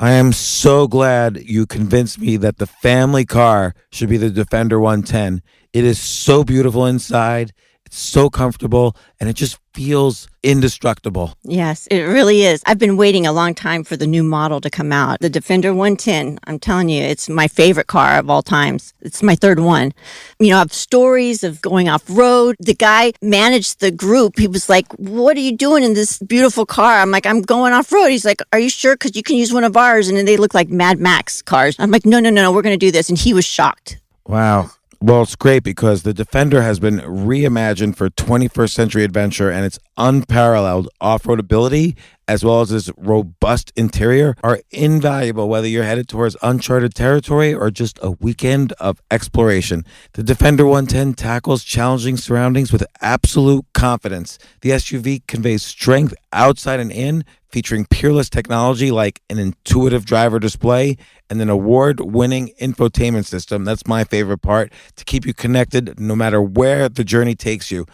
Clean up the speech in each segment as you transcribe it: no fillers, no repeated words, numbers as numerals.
I am so glad you convinced me that the family car should be the Defender 110. It is so beautiful inside. It's so comfortable, and it just feels indestructible. Yes, it really is. I've been waiting a long time for the new model to come out. The Defender 110, I'm telling you, it's my favorite car of all times. It's my third one. You know, I have stories of going off-road. The guy managed the group. He was like, what are you doing in this beautiful car? I'm like, I'm going off-road. He's like, are you sure? Because you can use one of ours. And then they look like Mad Max cars. I'm like, no, we're going to do this. And he was shocked. Wow. Well, it's great because the Defender has been reimagined for 21st century adventure, and its unparalleled off-road ability, as well as its robust interior, are invaluable whether you're headed towards uncharted territory or just a weekend of exploration. The Defender 110 tackles challenging surroundings with absolute confidence. The SUV conveys strength outside and in, featuring peerless technology like an intuitive driver display and an award-winning infotainment system. That's my favorite part, to keep you connected no matter where the journey takes you.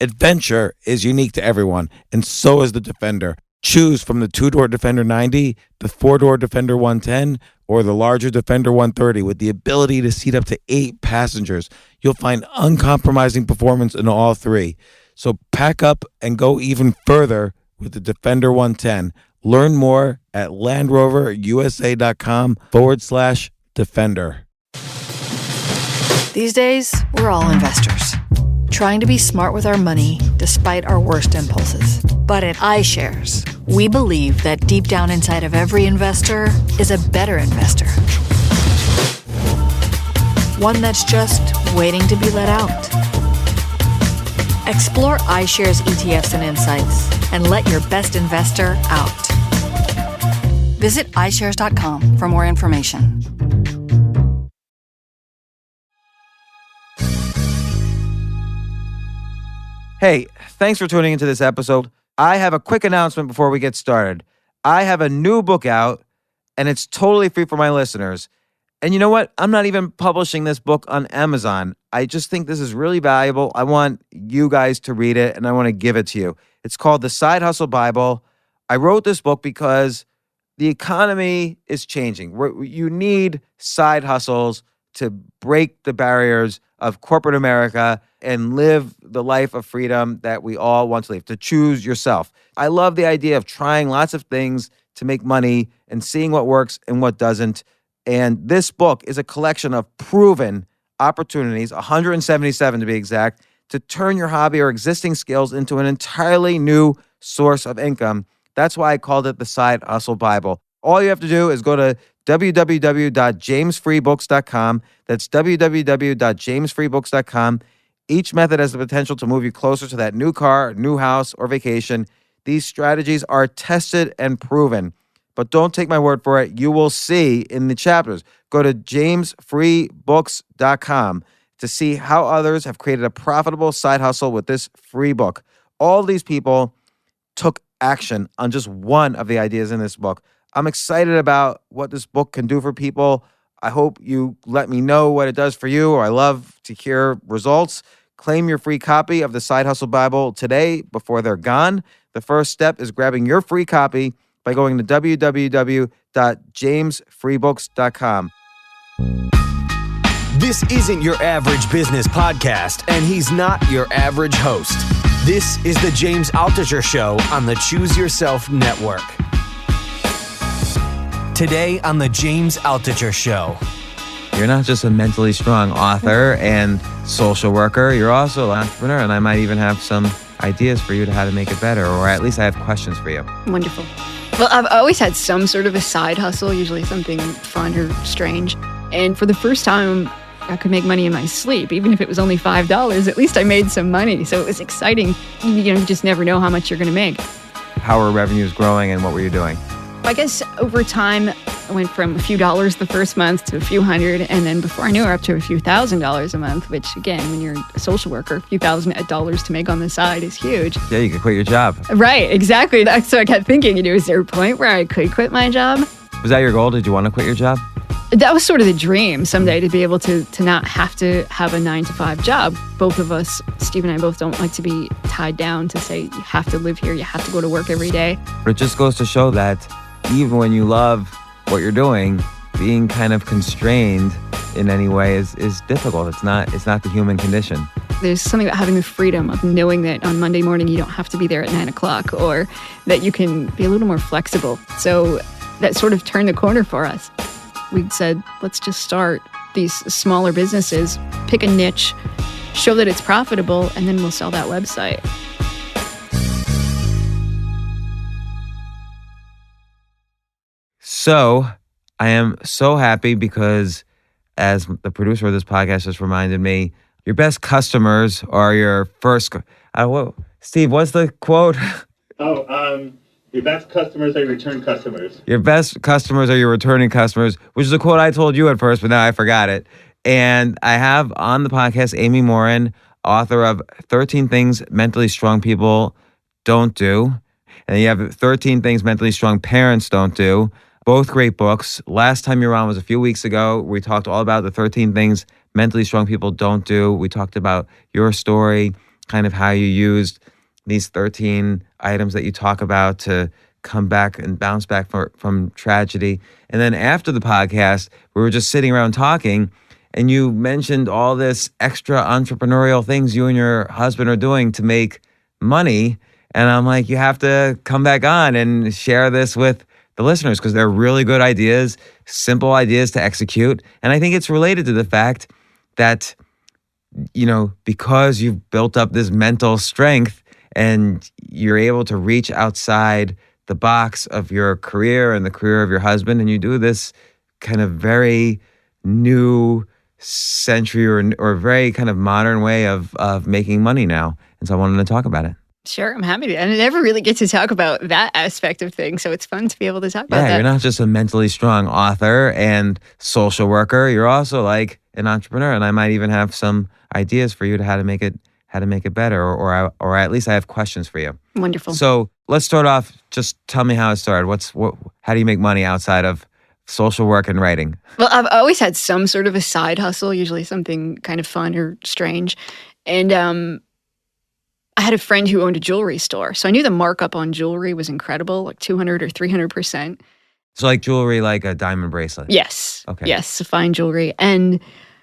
Adventure is unique to everyone, and so is the Defender. Choose from the two-door Defender 90, the four-door Defender 110, or the larger Defender 130 with the ability to seat up to 8 passengers. You'll find uncompromising performance in all three. So pack up and go even further with the Defender 110. Learn more at LandRoverUSA.com/Defender. These days, we're all investors, trying to be smart with our money despite our worst impulses. But at iShares, we believe that deep down inside of every investor is a better investor. One that's just waiting to be let out. Explore iShares ETFs and insights and let your best investor out. Visit iShares.com for more information. Hey, thanks for tuning into this episode. I have a quick announcement before we get started. I have a new book out, and it's totally free for my listeners. And you know what? I'm not even publishing this book on Amazon. I just think this is really valuable. I want you guys to read it, and I want to give it to you. It's called The Side Hustle Bible. I wrote this book because the economy is changing. You need side hustles to break the barriers of corporate America and live the life of freedom that we all want to live, to choose yourself. I love the idea of trying lots of things to make money and seeing what works and what doesn't. And this book is a collection of proven opportunities, 177 to be exact, to turn your hobby or existing skills into an entirely new source of income. That's why I called it the Side Hustle Bible. All you have to do is go to www.jamesfreebooks.com. That's www.jamesfreebooks.com. Each method has the potential to move you closer to that new car, new house, or vacation. These strategies are tested and proven. But don't take my word for it. You will see in the chapters. Go to jamesfreebooks.com to see how others have created a profitable side hustle with this free book. All these people took action on just one of the ideas in this book. I'm excited about what this book can do for people. I hope you let me know what it does for you, or I love to hear results. Claim your free copy of the Side Hustle Bible today before they're gone. The first step is grabbing your free copy by going to www.jamesfreebooks.com. This isn't your average business podcast, and he's not your average host. This is the James Altucher Show on the Choose Yourself Network. Today on the James Altucher Show. You're not just a mentally strong author and social worker, you're also an entrepreneur, and I might even have some ideas for you to how to make it better, or at least I have questions for you. Wonderful. Well, I've always had some sort of a side hustle, usually something fun or strange. And for the first time, I could make money in my sleep. Even if it was only $5, at least I made some money. So it was exciting. You just never know how much you're going to make. How were revenues growing, and what were you doing? I guess over time, I went from a few dollars the first month to a few hundred. And then before I knew it, up to a few $1,000s a month, which again, when you're a social worker, a few $1,000s to make on the side is huge. Yeah, you could quit your job. Right, exactly. So I kept thinking, is there a point where I could quit my job? Was that your goal? Did you want to quit your job? That was sort of the dream someday, to be able to not have to have a 9-to-5 job. Both of us, Steve and I both don't like to be tied down to say, you have to live here, you have to go to work every day. But it just goes to show that even when you love what you're doing, being kind of constrained in any way is difficult. It's not the human condition. There's something about having the freedom of knowing that on Monday morning you don't have to be there at 9 o'clock, or that you can be a little more flexible. So that sort of turned the corner for us. We said, let's just start these smaller businesses, pick a niche, show that it's profitable, and then we'll sell that website. So I am so happy because, as the producer of this podcast just reminded me, your best customers are your first. Steve, what's the quote? Your best customers are your return customers. Your best customers are your returning customers, which is a quote I told you at first, but now I forgot it. And I have on the podcast Amy Morin, author of 13 Things Mentally Strong People Don't Do. And you have 13 Things Mentally Strong Parents Don't Do. Both great books. Last time you were on was a few weeks ago. We talked all about the 13 things mentally strong people don't do. We talked about your story, kind of how you used these 13 items that you talk about to come back and bounce back from tragedy. And then after the podcast, we were just sitting around talking, and you mentioned all this extra entrepreneurial things you and your husband are doing to make money. And I'm like, you have to come back on and share this with the listeners, because they're really good ideas, simple ideas to execute. And I think it's related to the fact that, because you've built up this mental strength and you're able to reach outside the box of your career and the career of your husband, and you do this kind of very new century or very kind of modern way of making money now. And so I wanted to talk about it. Sure, I'm happy to. And I never really get to talk about that aspect of things, so it's fun to be able to talk about that. Yeah, you're not just a mentally strong author and social worker. You're also like an entrepreneur, and I might even have some ideas for you to how to make it better, or at least I have questions for you. Wonderful. So let's start off. Just tell me how it started. How do you make money outside of social work and writing? Well, I've always had some sort of a side hustle, usually something kind of fun or strange, and I had a friend who owned a jewelry store, so I knew the markup on jewelry was incredible, like 200 or 300%. So like jewelry, like a diamond bracelet? Yes. Okay. Yes, fine jewelry. And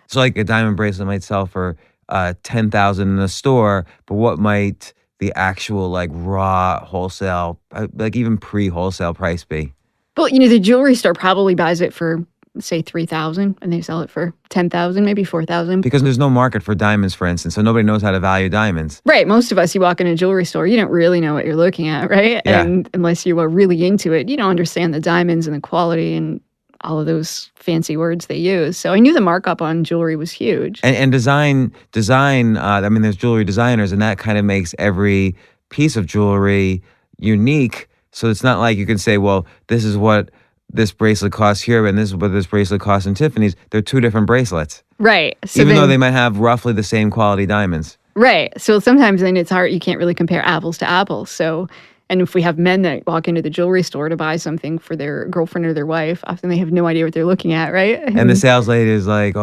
so like a diamond bracelet might sell for $10,000 in a store, but what might the actual like raw wholesale, like even pre-wholesale price be? Well, the jewelry store probably buys it for, say, $3,000, and they sell it for $10,000, maybe $4,000. Because there's no market for diamonds, for instance, so nobody knows how to value diamonds. Right. Most of us, you walk in a jewelry store, you don't really know what you're looking at, right? Yeah. And unless you are really into it, you don't understand the diamonds and the quality and all of those fancy words they use. So I knew the markup on jewelry was huge. And design. There's jewelry designers, and that kind of makes every piece of jewelry unique. So it's not like you can say, well, this is what this bracelet costs here, and this is what this bracelet costs in Tiffany's. They're two different bracelets. Right. So even though they might have roughly the same quality diamonds. Right. So sometimes then it's hard. You can't really compare apples to apples. So, and if we have men that walk into the jewelry store to buy something for their girlfriend or their wife, often they have no idea what they're looking at, right? And the sales lady is like,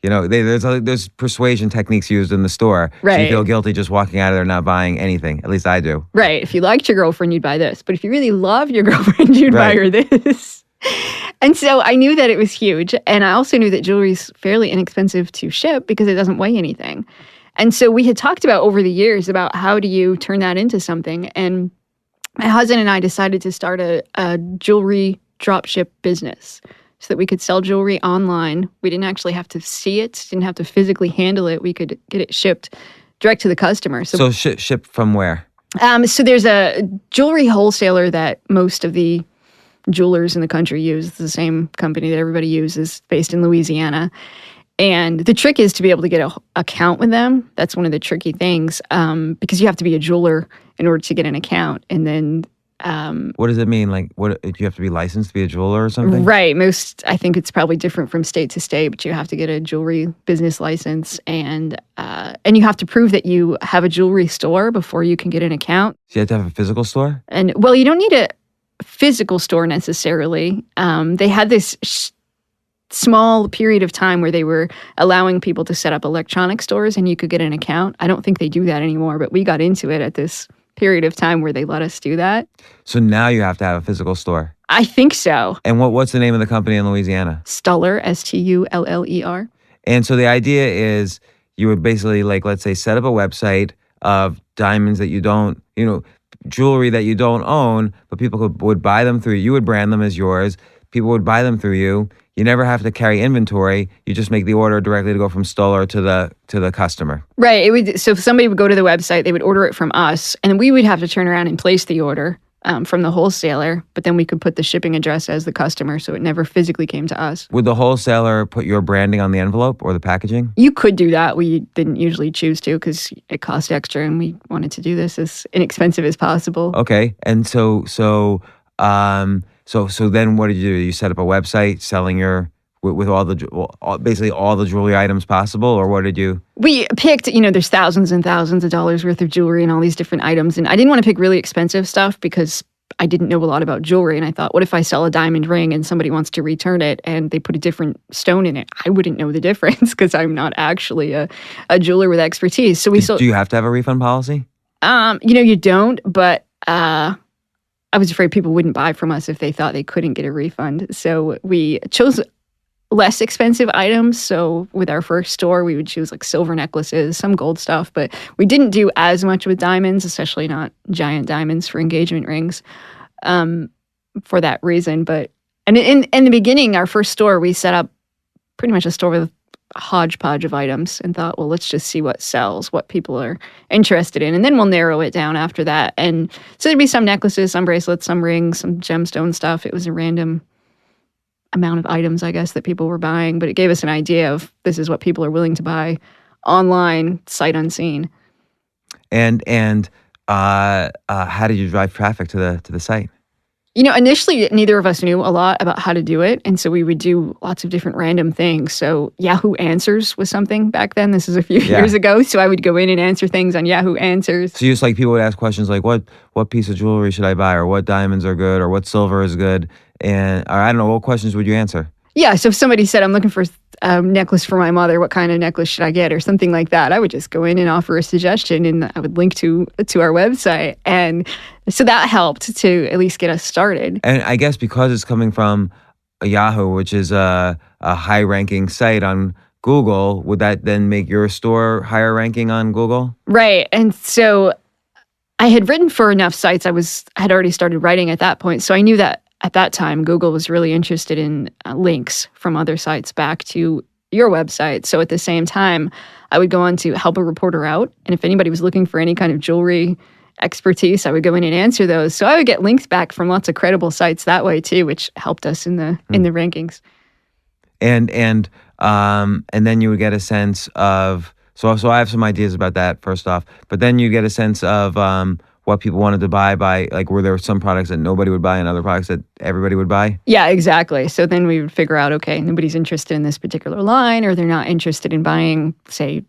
there's persuasion techniques used in the store. Right. So you feel guilty just walking out of there not buying anything. At least I do. Right. If you liked your girlfriend, you'd buy this. But if you really love your girlfriend, you'd buy her this. And so I knew that it was huge. And I also knew that jewelry is fairly inexpensive to ship because it doesn't weigh anything. And so we had talked about over the years about how do you turn that into something. And my husband and I decided to start a jewelry dropship business so that we could sell jewelry online. We didn't actually have to see it, didn't have to physically handle it. We could get it shipped direct to the customer. So ship from where? So there's a jewelry wholesaler that most of the jewelers in the country use. It's the same company that everybody uses, based in Louisiana. And the trick is to be able to get an account with them. That's one of the tricky things, because you have to be a jeweler in order to get an account. And then what does it mean? Like, what do you have to be licensed to be a jeweler or something? Right. I think it's probably different from state to state, but you have to get a jewelry business license, and you have to prove that you have a jewelry store before you can get an account. So you have to have a physical store? And well, you don't need a physical store necessarily. They had this small period of time where they were allowing people to set up electronic stores and you could get an account. I don't think they do that anymore, but we got into it at this period of time where they let us do that. So now you have to have a physical store. I think so. And what's the name of the company in Louisiana? Stuller, Stuller. And so the idea is you would basically, like, let's say, set up a website of diamonds that you don't, jewelry that you don't own, but people would buy them through you. You would brand them as yours. People would buy them through you. You never have to carry inventory. You just make the order directly to go from Stoller to the customer. Right. So if somebody would go to the website, they would order it from us, and then we would have to turn around and place the order from the wholesaler. But then we could put the shipping address as the customer, so it never physically came to us. Would the wholesaler put your branding on the envelope or the packaging? You could do that. We didn't usually choose to because it cost extra, and we wanted to do this as inexpensive as possible. Okay. And so then what did you do? You set up a website selling with basically all the jewelry items possible, or what did you? We picked, there's thousands and thousands of dollars worth of jewelry and all these different items. And I didn't want to pick really expensive stuff because I didn't know a lot about jewelry. And I thought, what if I sell a diamond ring and somebody wants to return it and they put a different stone in it? I wouldn't know the difference because I'm not actually a jeweler with expertise. So Do you have to have a refund policy? You don't, but I was afraid people wouldn't buy from us if they thought they couldn't get a refund. So we chose less expensive items. So with our first store, we would choose like silver necklaces, some gold stuff, but we didn't do as much with diamonds, especially not giant diamonds for engagement rings, for that reason. And in the beginning, our first store, we set up pretty much a store with a hodgepodge of items and thought, well, let's just see what sells, what people are interested in, and then we'll narrow it down after that. And so there'd be some necklaces, some bracelets, some rings, some gemstone stuff. It was a random amount of items, I guess, that people were buying, but it gave us an idea of this is what people are willing to buy online, sight unseen. And how did you drive traffic to the site? Initially, neither of us knew a lot about how to do it, and so we would do lots of different random things. So Yahoo Answers was something back then. This is a few years ago, so I would go in and answer things on Yahoo Answers. So just like people would ask questions like, what piece of jewelry should I buy, or what diamonds are good, or what silver is good, or I don't know, what questions would you answer? Yeah, so if somebody said, I'm looking for a necklace for my mother, what kind of necklace should I get, or something like that, I would just go in and offer a suggestion, and I would link to our website. And so that helped to at least get us started. And I guess because it's coming from Yahoo, which is a high-ranking site on Google, would that then make your store higher ranking on Google? Right. And so I had written for enough sites. I had already started writing at that point. So I knew that at that time, Google was really interested in links from other sites back to your website. So at the same time, I would go on to help a reporter out. And if anybody was looking for any kind of jewelry expertise, I would go in and answer those. So I would get links back from lots of credible sites that way too, which helped us in the rankings. And then you would get a sense of so I have some ideas about that first off, but then you get a sense of what people wanted to buy by, like, were there some products that nobody would buy and other products that everybody would buy? Yeah, exactly. So then we would figure out, okay, nobody's interested in this particular line, or they're not interested in buying, say,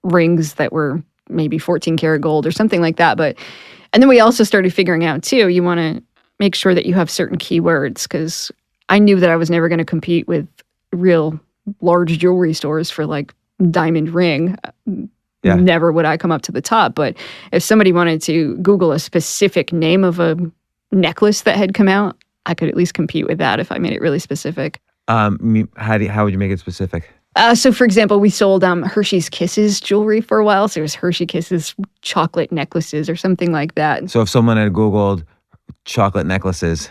rings that were maybe 14 karat gold or something like that. And then we also started figuring out too, you want to make sure that you have certain keywords, because I knew that I was never going to compete with real large jewelry stores for like diamond ring. Yeah. Never would I come up to the top. But if somebody wanted to Google a specific name of a necklace that had come out, I could at least compete with that if I made it really specific. How would you make it specific? So, for example, we sold Hershey's Kisses jewelry for a while. So it was Hershey Kisses chocolate necklaces or something like that. So if someone had Googled chocolate necklaces,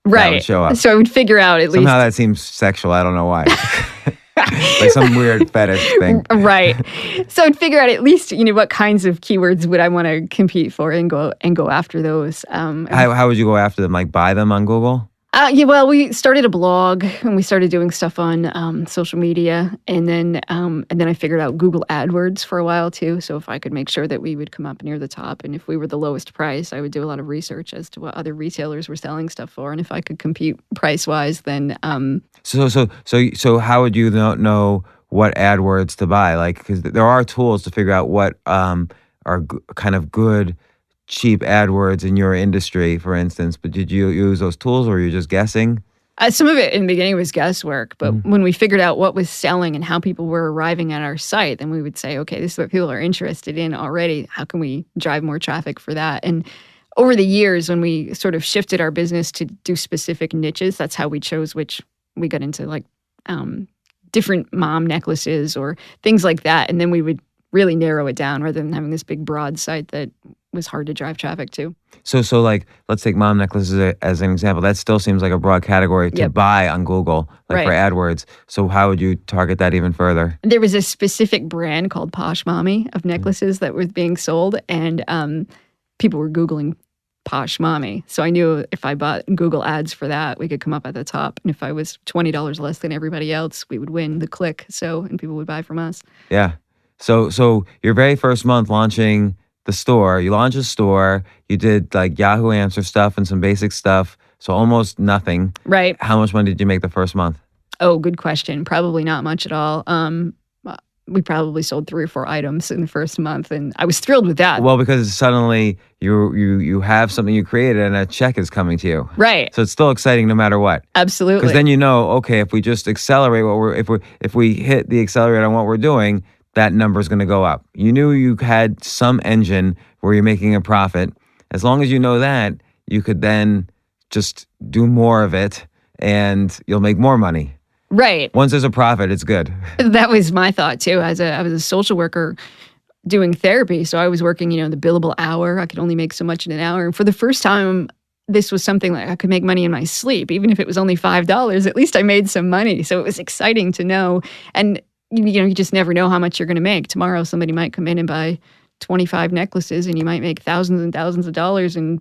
right, that would show up. So I would figure out at least. Somehow that seems sexual. I don't know why. Like some weird fetish thing. Right. So I'd figure out at least, what kinds of keywords would I want to compete for and go after those. How would you go after them? Like buy them on Google? Well, we started a blog and we started doing stuff on social media, and then I figured out Google AdWords for a while too. So if I could make sure that we would come up near the top, and if we were the lowest price, I would do a lot of research as to what other retailers were selling stuff for, and if I could compete price wise, then. So how would you know what AdWords to buy? Like, because there are tools to figure out what are kind of good, cheap AdWords in your industry, for instance. But did you use those tools, or were you just guessing? Some of it in the beginning was guesswork, but when we figured out what was selling and how people were arriving at our site, then we would say, okay, this is what people are interested in already. How can we drive more traffic for that? And over the years, when we sort of shifted our business to do specific niches, that's how we chose which we got into, like different mom necklaces or things like that. And then we would really narrow it down rather than having this big broad site that was hard to drive traffic to. So like, let's take mom necklaces as an example. That still seems like a broad category to buy on Google, like for AdWords. So how would you target that even further? There was a specific brand called Posh Mommy of necklaces that was being sold, and people were Googling Posh Mommy. So I knew if I bought Google ads for that, we could come up at the top. And if I was $20 less than everybody else, we would win the click. And people would buy from us. Yeah. So your very first month launching the store, you launched a store, you did like Yahoo Answer stuff and some basic stuff. So almost nothing. Right. How much money did you make the first month? Oh, good question. Probably not much at all. We probably sold 3 or 4 items in the first month, and I was thrilled with that. Well, because suddenly you have something you created and a check is coming to you. Right. So it's still exciting no matter what. Absolutely. Because then you know, okay, if we just accelerate if we hit the accelerator on what we're doing, that number is going to go up. You knew you had some engine where you're making a profit. As long as you know that, you could then just do more of it and you'll make more money. Right. Once there's a profit, it's good. That was my thought too. I was a social worker doing therapy, so I was working, the billable hour. I could only make so much in an hour. And for the first time, this was something like I could make money in my sleep, even if it was only $5. At least I made some money. So it was exciting to know. And you just never know how much you're going to make. Tomorrow, somebody might come in and buy 25 necklaces, and you might make thousands and thousands of dollars in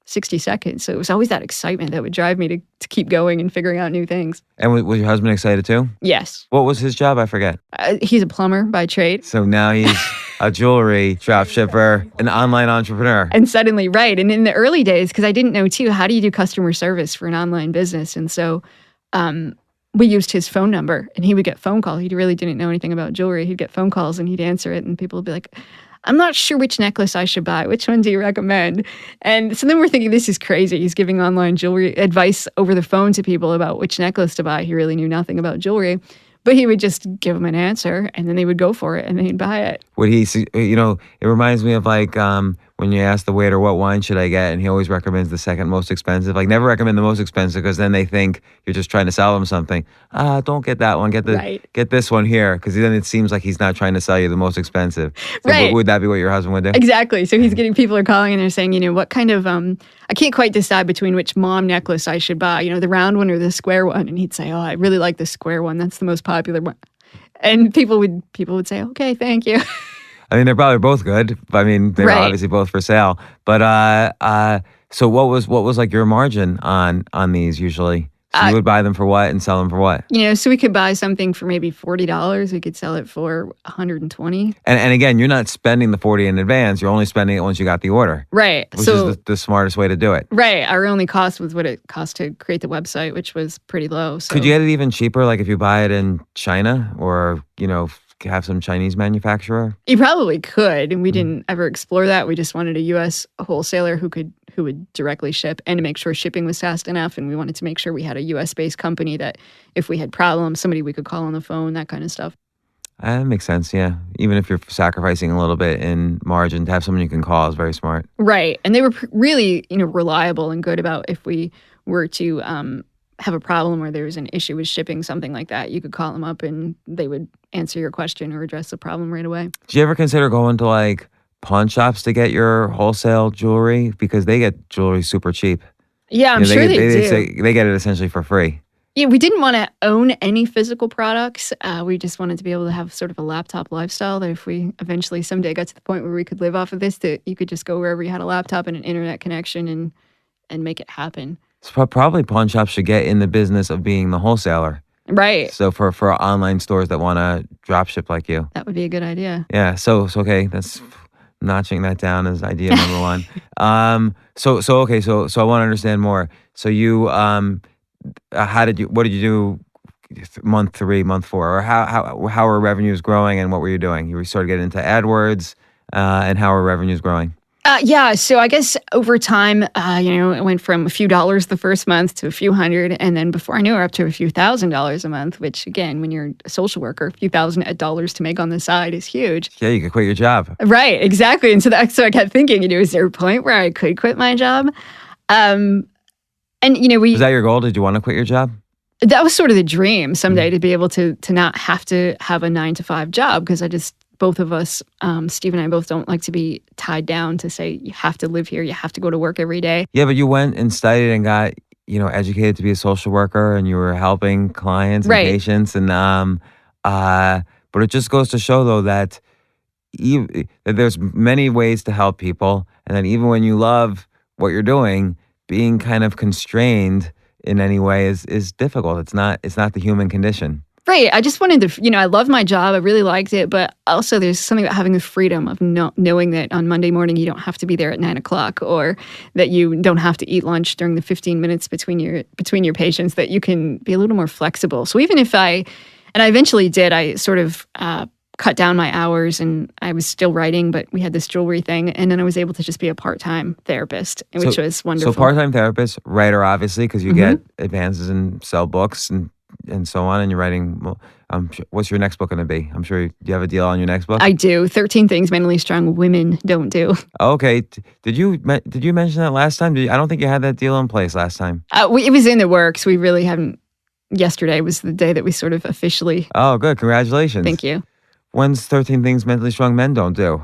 60 seconds. So it was always that excitement that would drive me to keep going and figuring out new things. And was your husband excited too? Yes. What was his job? I forget. He's a plumber by trade. So now he's a jewelry drop shipper, an online entrepreneur. And suddenly, right. And in the early days, because I didn't know too, how do you do customer service for an online business? And so we used his phone number, and he would get phone calls. He really didn't know anything about jewelry. He'd get phone calls and he'd answer it, and people would be like, I'm not sure which necklace I should buy. Which one do you recommend? And so then we're thinking, this is crazy. He's giving online jewelry advice over the phone to people about which necklace to buy. He really knew nothing about jewelry. But he would just give them an answer, and then they would go for it, and they'd buy it. Would he, it reminds me of like when you ask the waiter, what wine should I get? And he always recommends the second most expensive. Like, never recommend the most expensive, because then they think you're just trying to sell them something. Don't get that one. Get this one here, because then it seems like he's not trying to sell you the most expensive. So right. Would that be what your husband would do? Exactly. So he's getting, people are calling and they're saying, what kind of, I can't quite decide between which mom necklace I should buy, the round one or the square one. And he'd say, I really like the square one. That's the most popular one. And people would say, okay, thank you. I mean, they're probably both good. I mean, they're obviously both for sale. But so what was like your margin on these usually? So you would buy them for what and sell them for what? So we could buy something for maybe $40. We could sell it for $120. And again, you're not spending the $40 in advance. You're only spending it once you got the order. Right. Which is the smartest way to do it. Right. Our only cost was what it cost to create the website, which was pretty low. So. Could you get it even cheaper, like if you buy it in China or, have some Chinese manufacturer? You probably could, and we didn't ever explore that. We just wanted a U.S. wholesaler who would directly ship, and to make sure shipping was fast enough. And we wanted to make sure we had a U.S.-based company that if we had problems, somebody we could call on the phone, that kind of stuff. That makes sense, yeah. Even if you're sacrificing a little bit in margin, to have someone you can call is very smart. Right, and they were really, reliable and good about if we were to have a problem or there was an issue with shipping, something like that, you could call them up and they would answer your question or address the problem right away. Did you ever consider going to like pawn shops to get your wholesale jewelry? Because they get jewelry super cheap. Yeah, I'm sure they do. They get it essentially for free. Yeah, we didn't want to own any physical products. We just wanted to be able to have sort of a laptop lifestyle that if we eventually someday got to the point where we could live off of this, that you could just go wherever you had a laptop and an internet connection and make it happen. So probably pawn shops should get in the business of being the wholesaler. Right. So for online stores that want to drop ship like you. That would be a good idea. Yeah. So okay, that's notching that down as idea number one. So I want to understand more. So you what did you do month 3, month 4, or how are revenues growing and what were you doing? You started getting into AdWords, and how are revenues growing? Yeah, so I guess over time, it went from a few dollars the first month to a few hundred, and then before I knew it, up to a few $1,000s a month. Which, again, when you're a social worker, a few $1,000s to make on the side is huge. Yeah, you could quit your job. Right, exactly. And so I kept thinking, is there a point where I could quit my job? And Was that your goal? Did you want to quit your job? That was sort of the dream someday to be able to not have to have a 9-to-5 job, because both of us, Steve and I both don't like to be tied down to say you have to live here, you have to go to work every day. Yeah, but you went and studied and got, educated to be a social worker, and you were helping clients and patients, and but it just goes to show though that that there's many ways to help people, and that even when you love what you're doing, being kind of constrained in any way is difficult. It's not the human condition. Right. I just wanted to, I love my job. I really liked it. But also there's something about having the freedom of knowing that on Monday morning you don't have to be there at 9:00, or that you don't have to eat lunch during the 15 minutes between your patients, that you can be a little more flexible. So even if I eventually did, I sort of cut down my hours, and I was still writing, but we had this jewelry thing. And then I was able to just be a part-time therapist, which was wonderful. So part-time therapist, writer, obviously, because you get advances and sell books and so on, and you're writing. Well, what's your next book going to be? I'm sure you have a deal on your next book. I do. 13 Things Mentally Strong Women Don't Do. Okay. Did you mention that last time? I don't think you had that deal in place last time. It was in the works. We really haven't. Yesterday was the day that we sort of officially. Oh, good. Congratulations. Thank you. When's 13 Things Mentally Strong Men Don't Do?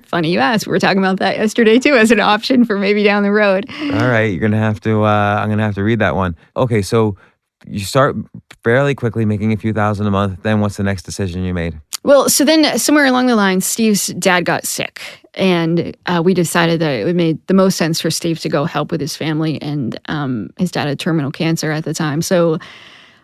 Funny you asked. We were talking about that yesterday too, as an option for maybe down the road. All right, you're gonna have to. I'm gonna have to read that one. Okay, so you start fairly quickly making a few thousand a month. Then what's the next decision you made? Well, so then somewhere along the line, Steve's dad got sick, and we decided that it made the most sense for Steve to go help with his family. And his dad had terminal cancer at the time, so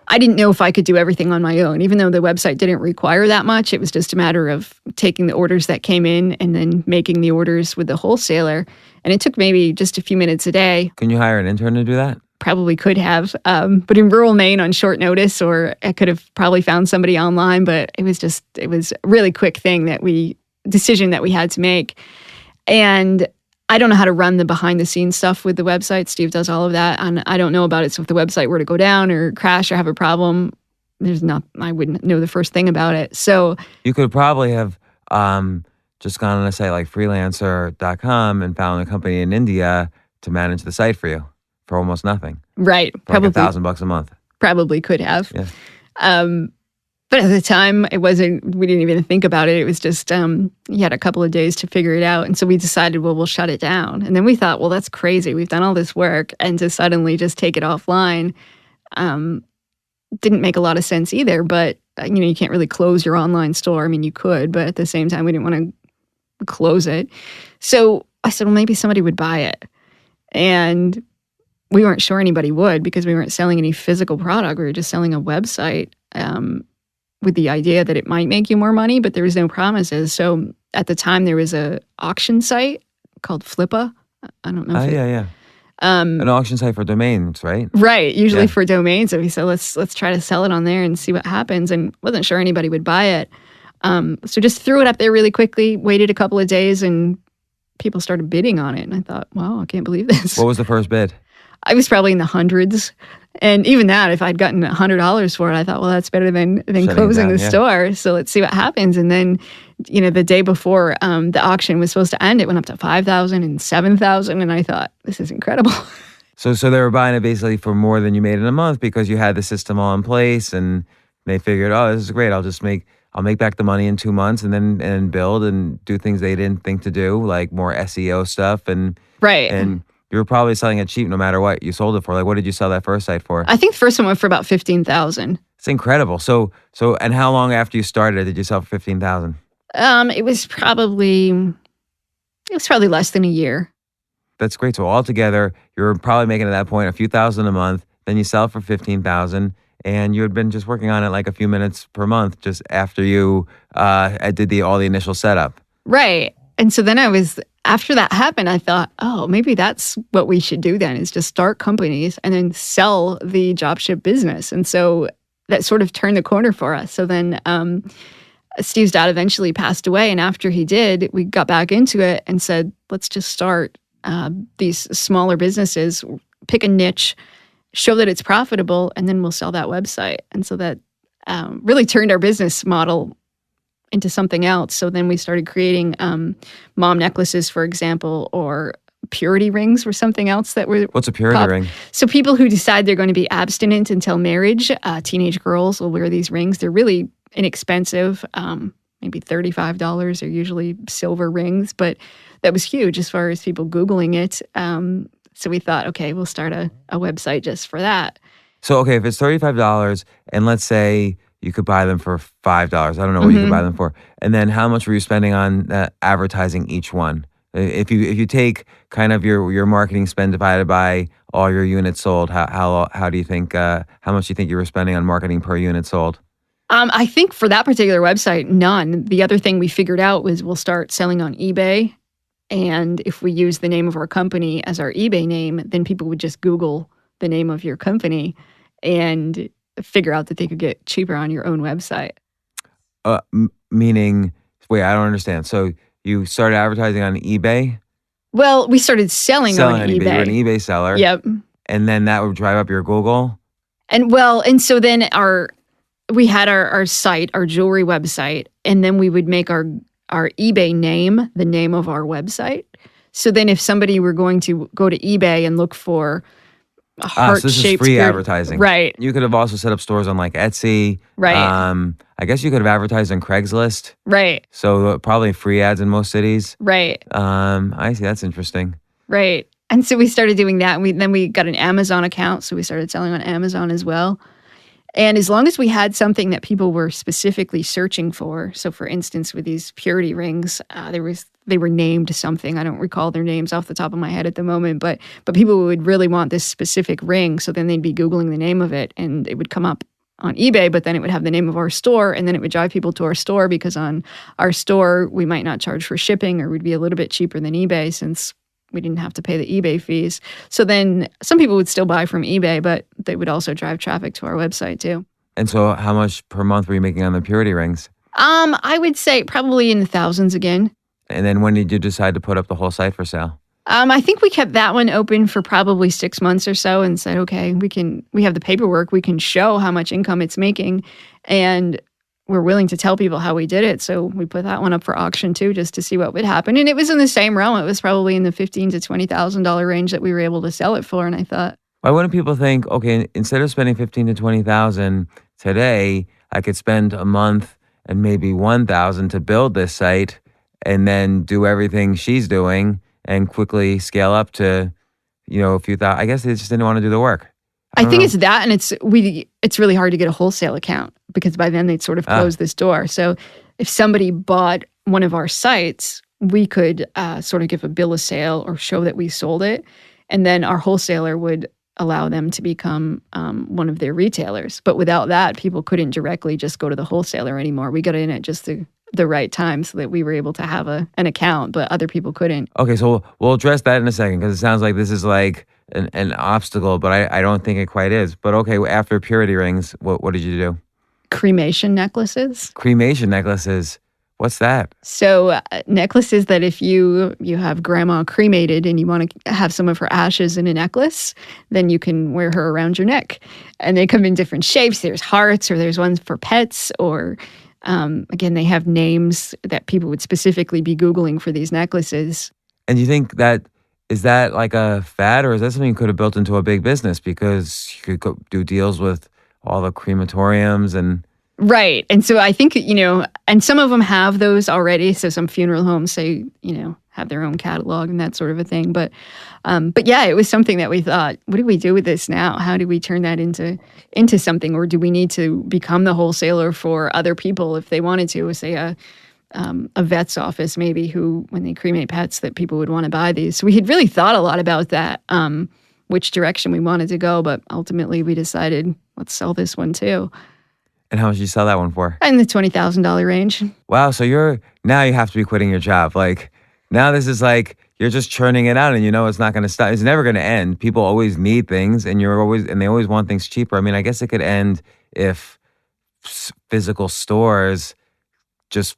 I didn't know if I could do everything on my own. Even though the website didn't require that much, it was just a matter of taking the orders that came in and then making the orders with the wholesaler. And it took maybe just a few minutes a day. Can you hire an intern to do that? Probably could have, but in rural Maine on short notice, or I could have probably found somebody online. But it was a really quick decision that we had to make. And I don't know how to run the behind the scenes stuff with the website. Steve does all of that. And I don't know about it. So if the website were to go down or crash or have a problem, I wouldn't know the first thing about it. So you could probably have just gone on a site like freelancer.com and found a company in India to manage the site for you for almost nothing. Right. For probably like $1,000 a month. Probably could have. Yeah. But at the time, we didn't even think about it. It was just, he had a couple of days to figure it out. And so we decided, well, we'll shut it down. And then we thought, well, that's crazy. We've done all this work, and to suddenly just take it offline didn't make a lot of sense either. But, you can't really close your online store. I mean, you could, but at the same time, we didn't want to close it. So I said, well, maybe somebody would buy it. And we weren't sure anybody would, because we weren't selling any physical product. We were just selling a website. With the idea that it might make you more money, but there was no promises. So at the time, there was a auction site called Flippa. I don't know. An auction site for domains, right? Right, usually for domains. So we said, let's try to sell it on there and see what happens. And wasn't sure anybody would buy it. So just threw it up there really quickly, waited a couple of days, and people started bidding on it. And I thought, wow, I can't believe this. What was the first bid? I was probably in the hundreds. And even that, if I'd gotten $100 for it, I thought, well, that's better than closing the store. So let's see what happens. And then, the day before the auction was supposed to end, it went up to $5,000 and $7,000. And I thought, this is incredible. So they were buying it basically for more than you made in a month, because you had the system all in place, and they figured, oh, this is great. I'll make back the money in 2 months, and build and do things they didn't think to do, like more SEO stuff. And right. And you were probably selling it cheap no matter what you sold it for. Like, what did you sell that first site for? I think the first one went for about $15,000. It's incredible. So, and how long after you started did you sell for $15,000? It was probably less than a year. That's great. So altogether, you were probably making at that point a few thousand a month. Then you sell it for $15,000, and you had been just working on it like a few minutes per month just after you did all the initial setup. Right. And so then after that happened, I thought, oh, maybe that's what we should do then, is just start companies and then sell the dropship business. And so that sort of turned the corner for us. So then Steve's dad eventually passed away. And after he did, we got back into it and said, let's just start these smaller businesses, pick a niche, show that it's profitable, and then we'll sell that website. And so that really turned our business model into something else. So then we started creating mom necklaces, for example, or purity rings were something else that were. What's a purity ring? So people who decide they're going to be abstinent until marriage, teenage girls will wear these rings. They're really inexpensive, maybe $35 are usually silver rings, but that was huge as far as people Googling it. So we thought, okay, we'll start a website just for that. So, okay, if it's $35 and let's say you could buy them for $5, I don't know what you could buy them for. And then how much were you spending on advertising each one? If you take kind of your marketing spend divided by all your units sold, how do you think, how much do you think you were spending on marketing per unit sold? I think for that particular website, none. The other thing we figured out was we'll start selling on eBay. And if we use the name of our company as our eBay name, then people would just Google the name of your company and figure out that they could get cheaper on your own website. Meaning, wait, I don't understand. So you started advertising on eBay? Well, we started selling on eBay. You're an eBay seller. Yep. And then that would drive up your Google? And so then we had our site, our jewelry website, and then we would make our eBay name the name of our website. So then if somebody were going to go to eBay and look for a heart-shaped... So this is free advertising. Right. You could have also set up stores on like Etsy. Right. I guess you could have advertised on Craigslist. Right. So probably free ads in most cities. Right. I see. That's interesting. Right. And so we started doing that. And then we got an Amazon account. So we started selling on Amazon as well. And as long as we had something that people were specifically searching for, so for instance, with these purity rings, they were named something. I don't recall their names off the top of my head at the moment, but people would really want this specific ring. So then they'd be Googling the name of it and it would come up on eBay, but then it would have the name of our store and then it would drive people to our store because on our store, we might not charge for shipping or we'd be a little bit cheaper than eBay since we didn't have to pay the eBay fees. So then some people would still buy from eBay, but they would also drive traffic to our website too. And so how much per month were you making on the purity rings? I would say probably in the thousands again. And then when did you decide to put up the whole site for sale? I think we kept that one open for probably 6 months or so and said, okay, we have the paperwork, we can show how much income it's making, and we're willing to tell people how we did it. So we put that one up for auction too, just to see what would happen. And it was in the same realm. It was probably in the $15,000 to $20,000 range that we were able to sell it for. And I thought, why wouldn't people think, okay, instead of spending $15,000 to $20,000 today, I could spend a month and maybe $1,000 to build this site and then do everything she's doing and quickly scale up to, a few thousand. I guess they just didn't want to do the work. I think it's that, and it's really hard to get a wholesale account because by then they'd sort of close this door. So if somebody bought one of our sites, we could sort of give a bill of sale or show that we sold it, and then our wholesaler would allow them to become one of their retailers. But without that, people couldn't directly just go to the wholesaler anymore. We got in at just the right time so that we were able to have an account, but other people couldn't. Okay, so we'll address that in a second because it sounds like this is like an obstacle, but I don't think it quite is. But okay, after purity rings, what did you do? Cremation necklaces. Cremation necklaces. What's that? So necklaces that if you have grandma cremated and you want to have some of her ashes in a necklace, then you can wear her around your neck. And they come in different shapes. There's hearts or there's ones for pets or again, they have names that people would specifically be Googling for these necklaces. And you think is that like a fad or is that something you could have built into a big business because you could go do deals with all the crematoriums and... Right. And so I think, and some of them have those already. So some funeral homes say, have their own catalog and that sort of a thing. But yeah, it was something that we thought, what do we do with this now? How do we turn that into something? Or do we need to become the wholesaler for other people if they wanted to, say a vet's office maybe who, when they cremate pets, that people would want to buy these. So we had really thought a lot about that, which direction we wanted to go. But ultimately we decided, let's sell this one too. And how much did you sell that one for? In the $20,000 range. Wow. So now you have to be quitting your job. Like now this is like, you're just churning it out and it's not going to stop. It's never going to end. People always need things and they always want things cheaper. I mean, I guess it could end if physical stores just,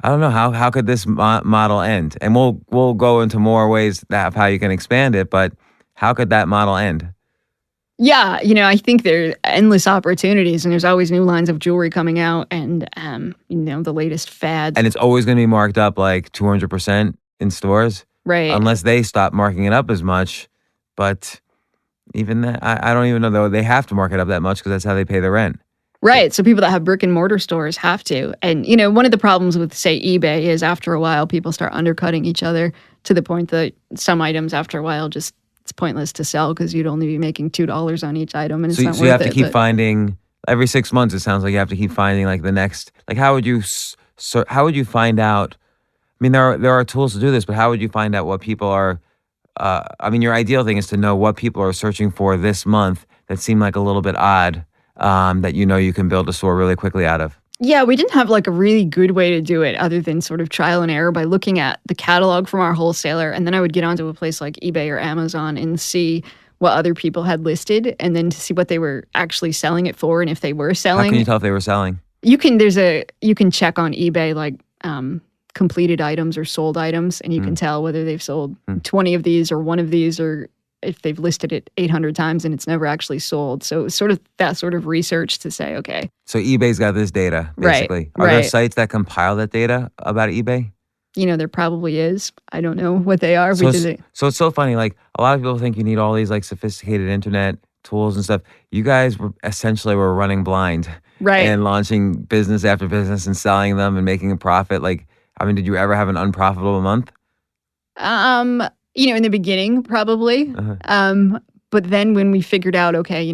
I don't know, how could this model end? And we'll go into more ways of how you can expand it, but how could that model end? Yeah, I think there are endless opportunities, and there's always new lines of jewelry coming out, and the latest fads. And it's always going to be marked up like 200% in stores, right? Unless they stop marking it up as much. But even that, I don't even know though they have to mark it up that much because that's how they pay the rent. Right. So people that have brick and mortar stores have to. And, one of the problems with, say, eBay is after a while, people start undercutting each other to the point that some items after a while just it's pointless to sell because you'd only be making $2 on each item. And it's not worth it. So you have to keep finding, every 6 months, it sounds like you have to keep finding like the next, like how would you find out? I mean, there are tools to do this, but how would you find out what people are, your ideal thing is to know what people are searching for this month that seem like a little bit odd. That you can build a store really quickly out of. Yeah, we didn't have like a really good way to do it other than sort of trial and error by looking at the catalog from our wholesaler. And then I would get onto a place like eBay or Amazon and see what other people had listed and then to see what they were actually selling it for and if they were selling. How can you tell if they were selling? You can check on eBay like completed items or sold items and you can tell whether they've sold 20 of these or one of these or if they've listed it 800 times and it's never actually sold. So it's sort of that sort of research to say, okay. So eBay's got this data, basically. Right, Are there sites that compile that data about eBay? There probably is. I don't know what they are. So it's so funny. Like a lot of people think you need all these like sophisticated internet tools and stuff. You guys were running blind. Right. And launching business after business and selling them and making a profit. Like, did you ever have an unprofitable month? In the beginning, probably. But then when we figured out, okay,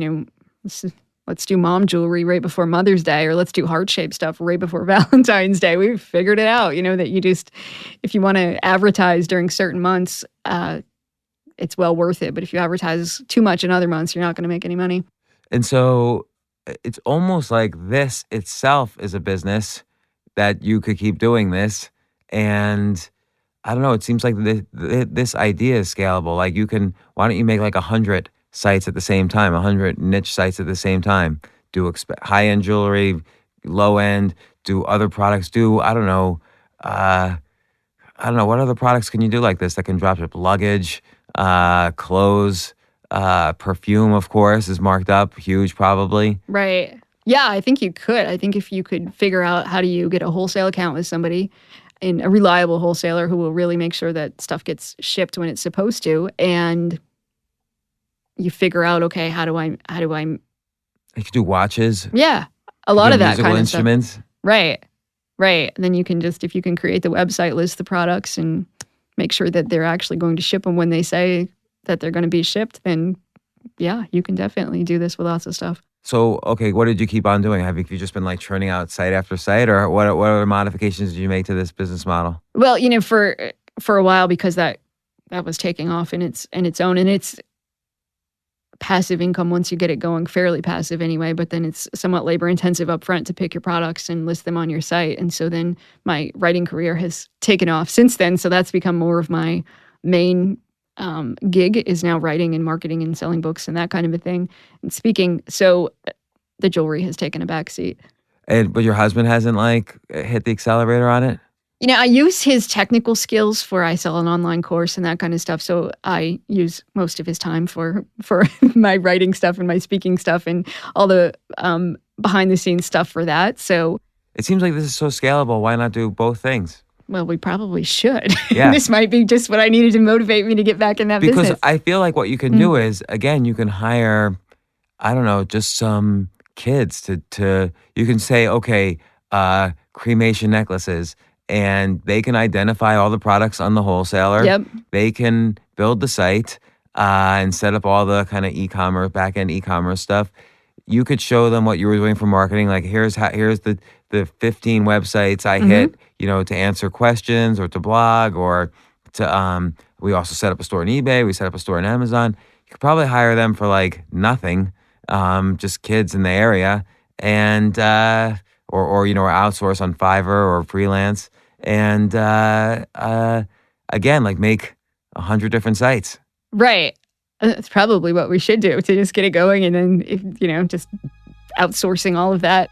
let's do mom jewelry right before Mother's Day, or let's do heart-shaped stuff right before Valentine's Day, we figured it out, that you just, if you want to advertise during certain months, it's well worth it. But if you advertise too much in other months, you're not going to make any money. And so it's almost like this itself is a business that you could keep doing this. And I don't know. It seems like this idea is scalable. Like why don't you make like 100 sites at the same time, 100 niche sites at the same time? Do high-end jewelry, low-end, do other products, I don't know, what other products can you do like this that can drop ship? Luggage, clothes, perfume, of course, is marked up, huge probably. Right. Yeah, I think you could. I think if you could figure out how do you get a wholesale account with somebody, and a reliable wholesaler who will really make sure that stuff gets shipped when it's supposed to, and you figure out, okay, how do I? You could do watches. Yeah, a lot of that kind of instruments. Stuff. Right. And then you can if you can create the website, list the products, and make sure that they're actually going to ship them when they say that they're going to be shipped, then yeah, you can definitely do this with lots of stuff. So, okay, what did you keep on doing? Have you just been like churning out site after site, or what other modifications did you make to this business model? Well, for a while, because that was taking off in its own, and it's passive income once you get it going, fairly passive anyway, but then it's somewhat labor intensive up front to pick your products and list them on your site. And so then my writing career has taken off since then. So that's become more of my main gig is now writing and marketing and selling books and that kind of a thing and speaking. So the jewelry has taken a back seat. But your husband hasn't hit the accelerator on it? I use his technical skills I sell an online course and that kind of stuff. So I use most of his time for my writing stuff and my speaking stuff and all the behind the scenes stuff for that. So it seems like this is so scalable. Why not do both things? Well, we probably should. Yeah. This might be just what I needed to motivate me to get back in that business. Because I feel like what you can do is, again, you can hire, I don't know, just some kids to you can say, okay, cremation necklaces, and they can identify all the products on the wholesaler. Yep. They can build the site and set up all the kind of e-commerce, back-end e-commerce stuff. You could show them what you were doing for marketing. Like here's the 15 websites I hit, to answer questions or to blog or to, we also set up a store on eBay. We set up a store on Amazon. You could probably hire them for nothing, just kids in the area and, or outsource on Fiverr or freelance. And, again, make 100 different sites. Right. That's probably what we should do to just get it going and then, just outsourcing all of that.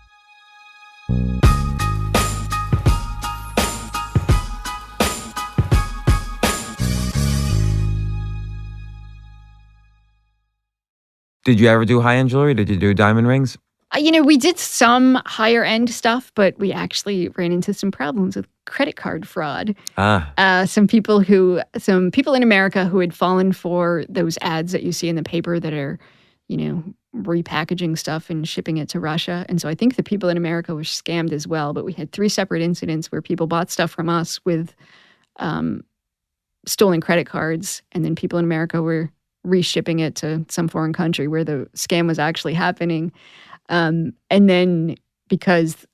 Did you ever do high-end jewelry? Did you do diamond rings? We did some higher end stuff, but we actually ran into some problems with credit card fraud. Some people in America who had fallen for those ads that you see in the paper that are, repackaging stuff and shipping it to Russia. And so I think the people in America were scammed as well. But we had 3 separate incidents where people bought stuff from us with stolen credit cards, and then people in America were reshipping it to some foreign country where the scam was actually happening. And then because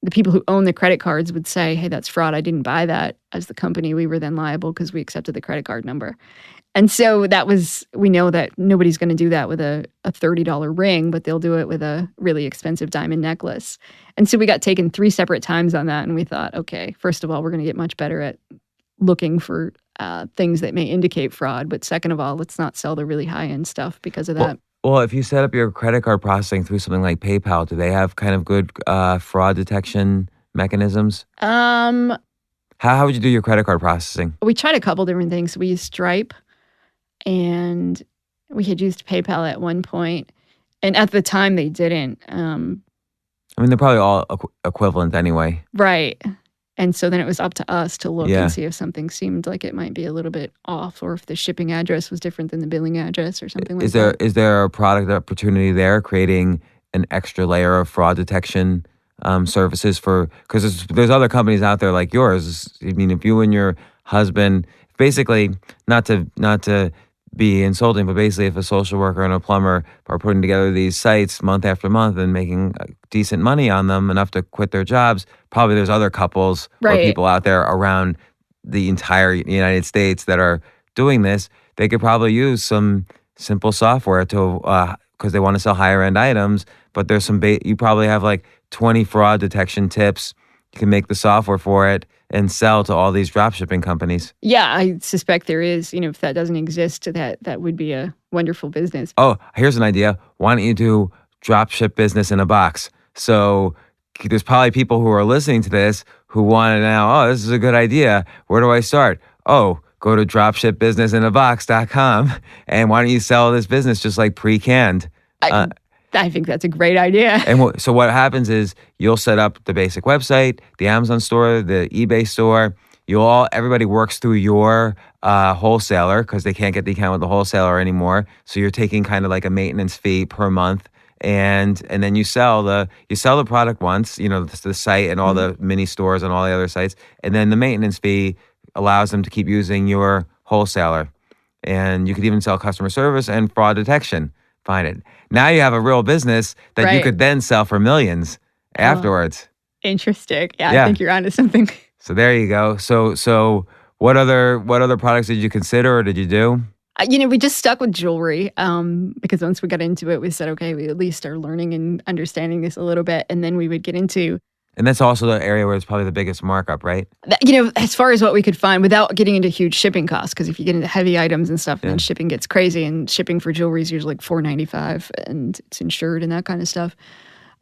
the people who own the credit cards would say, hey, that's fraud, I didn't buy that, as the company, we were then liable because we accepted the credit card number. And so we know that nobody's going to do that with a $30 ring, but they'll do it with a really expensive diamond necklace. And so we got taken 3 separate times on that. And we thought, okay, first of all, we're going to get much better at looking for things that may indicate fraud. But second of all, let's not sell the really high-end stuff because of that. Well, if you set up your credit card processing through something like PayPal, do they have kind of good fraud detection mechanisms? How would you do your credit card processing? We tried a couple different things. We used Stripe, and we had used PayPal at one point. And at the time, they didn't. They're probably all equivalent anyway. Right. And so then it was up to us to look and see if something seemed like it might be a little bit off, or if the shipping address was different than the billing address or something like that. Is there a product opportunity there, creating an extra layer of fraud detection services because there's other companies out there like yours. I mean, if you and your husband, basically, not to be insulting, but basically if a social worker and a plumber are putting together these sites month after month and making decent money on them, enough to quit their jobs, probably there's other couples or people out there around the entire United States that are doing this. They could probably use some simple software to, because they want to sell higher end items, but there's some, you probably have like 20 fraud detection tips. You can make the software for it and sell to all these dropshipping companies. Yeah, I suspect there is. If that doesn't exist, that would be a wonderful business. Oh, here's an idea. Why don't you do dropship business in a box? So there's probably people who are listening to this who want to know, this is a good idea. Where do I start? Oh, go to dropshipbusinessinabox.com, and why don't you sell this business just like pre-canned? I think that's a great idea. And so what happens is you'll set up the basic website, the Amazon store, the eBay store. Everybody works through your wholesaler because they can't get the account with the wholesaler anymore. So you're taking kind of like a maintenance fee per month, and then you sell the product once, the site and all the mini stores and all the other sites, and then the maintenance fee allows them to keep using your wholesaler, and you could even sell customer service and fraud detection. Find it. Now you have a real business that you could then sell for millions afterwards. Interesting. Yeah, I think you're onto something. So there you go. So what other products did you consider or did you do? We just stuck with jewelry because once we got into it, we said, okay, we at least are learning and understanding this a little bit, and then we would get into. And that's also the area where it's probably the biggest markup, right? As far as what we could find without getting into huge shipping costs, because if you get into heavy items and stuff, then shipping gets crazy, and shipping for jewelry is usually like $4.95, and it's insured and that kind of stuff.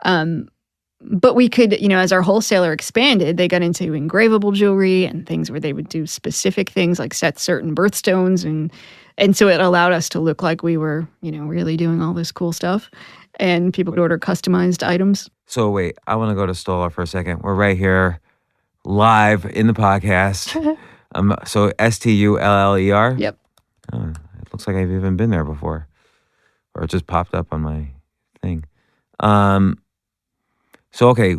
But we could, as our wholesaler expanded, they got into engravable jewelry and things where they would do specific things like set certain birthstones, and so it allowed us to look like we were, really doing all this cool stuff. And people could order customized items. So wait, I want to go to Stoller for a second. We're right here, live in the podcast. So Stuller? Yep. It looks like I've even been there before. Or it just popped up on my thing. So, okay,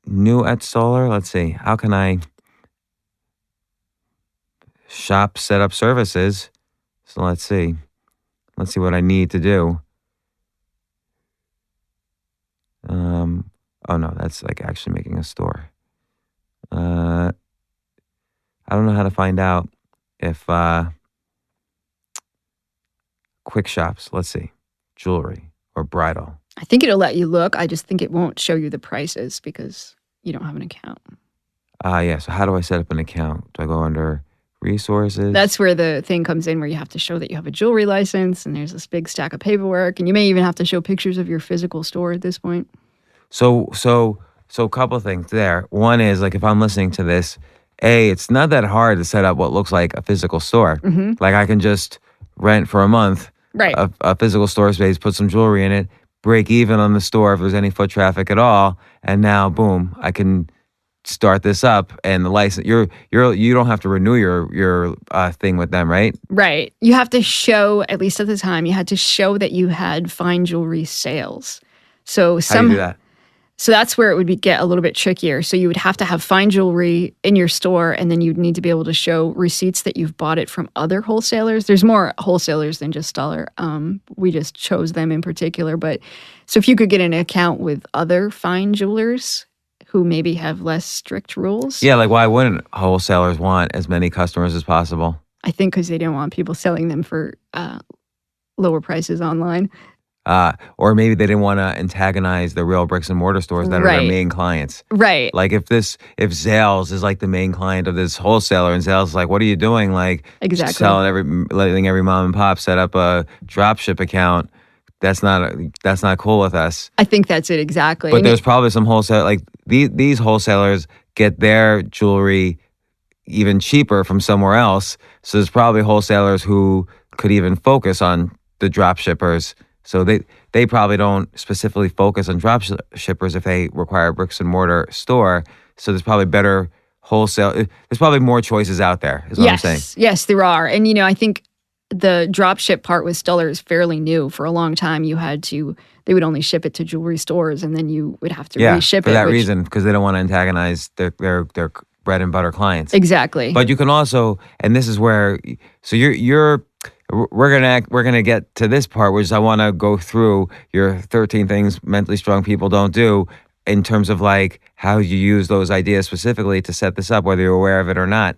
new at Stoller. Let's see. How can I shop setup services? So let's see. Let's see what I need to do. Oh no, that's like actually making a store. I don't know how to find out if quick shops, let's see, jewelry or bridal. I think it'll let you look. I just think it won't show you the prices because you don't have an account. Yeah, so how do I set up an account? Do I go under resources? That's where the thing comes in where you have to show that you have a jewelry license, and there's this big stack of paperwork, and you may even have to show pictures of your physical store at this point. So a couple of things there. One is, like, if I'm listening to this, it's not that hard to set up what looks like a physical store. Mm-hmm. Like I can just rent for a month Right. a physical store space, put some jewelry in it, break even on the store if there's any foot traffic at all, and now boom, I can start this up, and the license you don't have to renew your thing with them, right? Right. You have to show, at least at the time, you had to show that you had fine jewelry sales. So How do you do that? So that's where it would get a little bit trickier. So you would have to have fine jewelry in your store, and then you'd need to be able to show receipts that you've bought it from other wholesalers. There's more wholesalers than just Stellar. We just chose them in particular. But so if you could get an account with other fine jewelers who maybe have less strict rules. Yeah, like why wouldn't wholesalers want as many customers as possible? I think because they didn't want people selling them for lower prices online. Or maybe they didn't want to antagonize the real bricks and mortar stores that are their main clients. Right. Like if Zales is like the main client of this wholesaler, and Zales is like, what are you doing? Like Exactly. letting every mom and pop set up a drop ship account. That's not cool with us. I think that's it exactly. But there's probably some wholesale, like these wholesalers get their jewelry even cheaper from somewhere else. So there's probably wholesalers who could even focus on the drop shippers. So they probably don't specifically focus on drop shippers if they require a bricks and mortar store. So there's probably better wholesale. There's probably more choices out there, is what I'm saying. Yes, there are. And, I think the drop ship part with Stellar is fairly new. For a long time, they would only ship it to jewelry stores, and then you would have to reship it. For that reason, because they don't want to antagonize their bread and butter clients. Exactly. But you can also, and this is where, so we're gonna get to this part, which I want to go through your 13 things mentally strong people don't do, in terms of like how you use those ideas specifically to set this up, whether you're aware of it or not.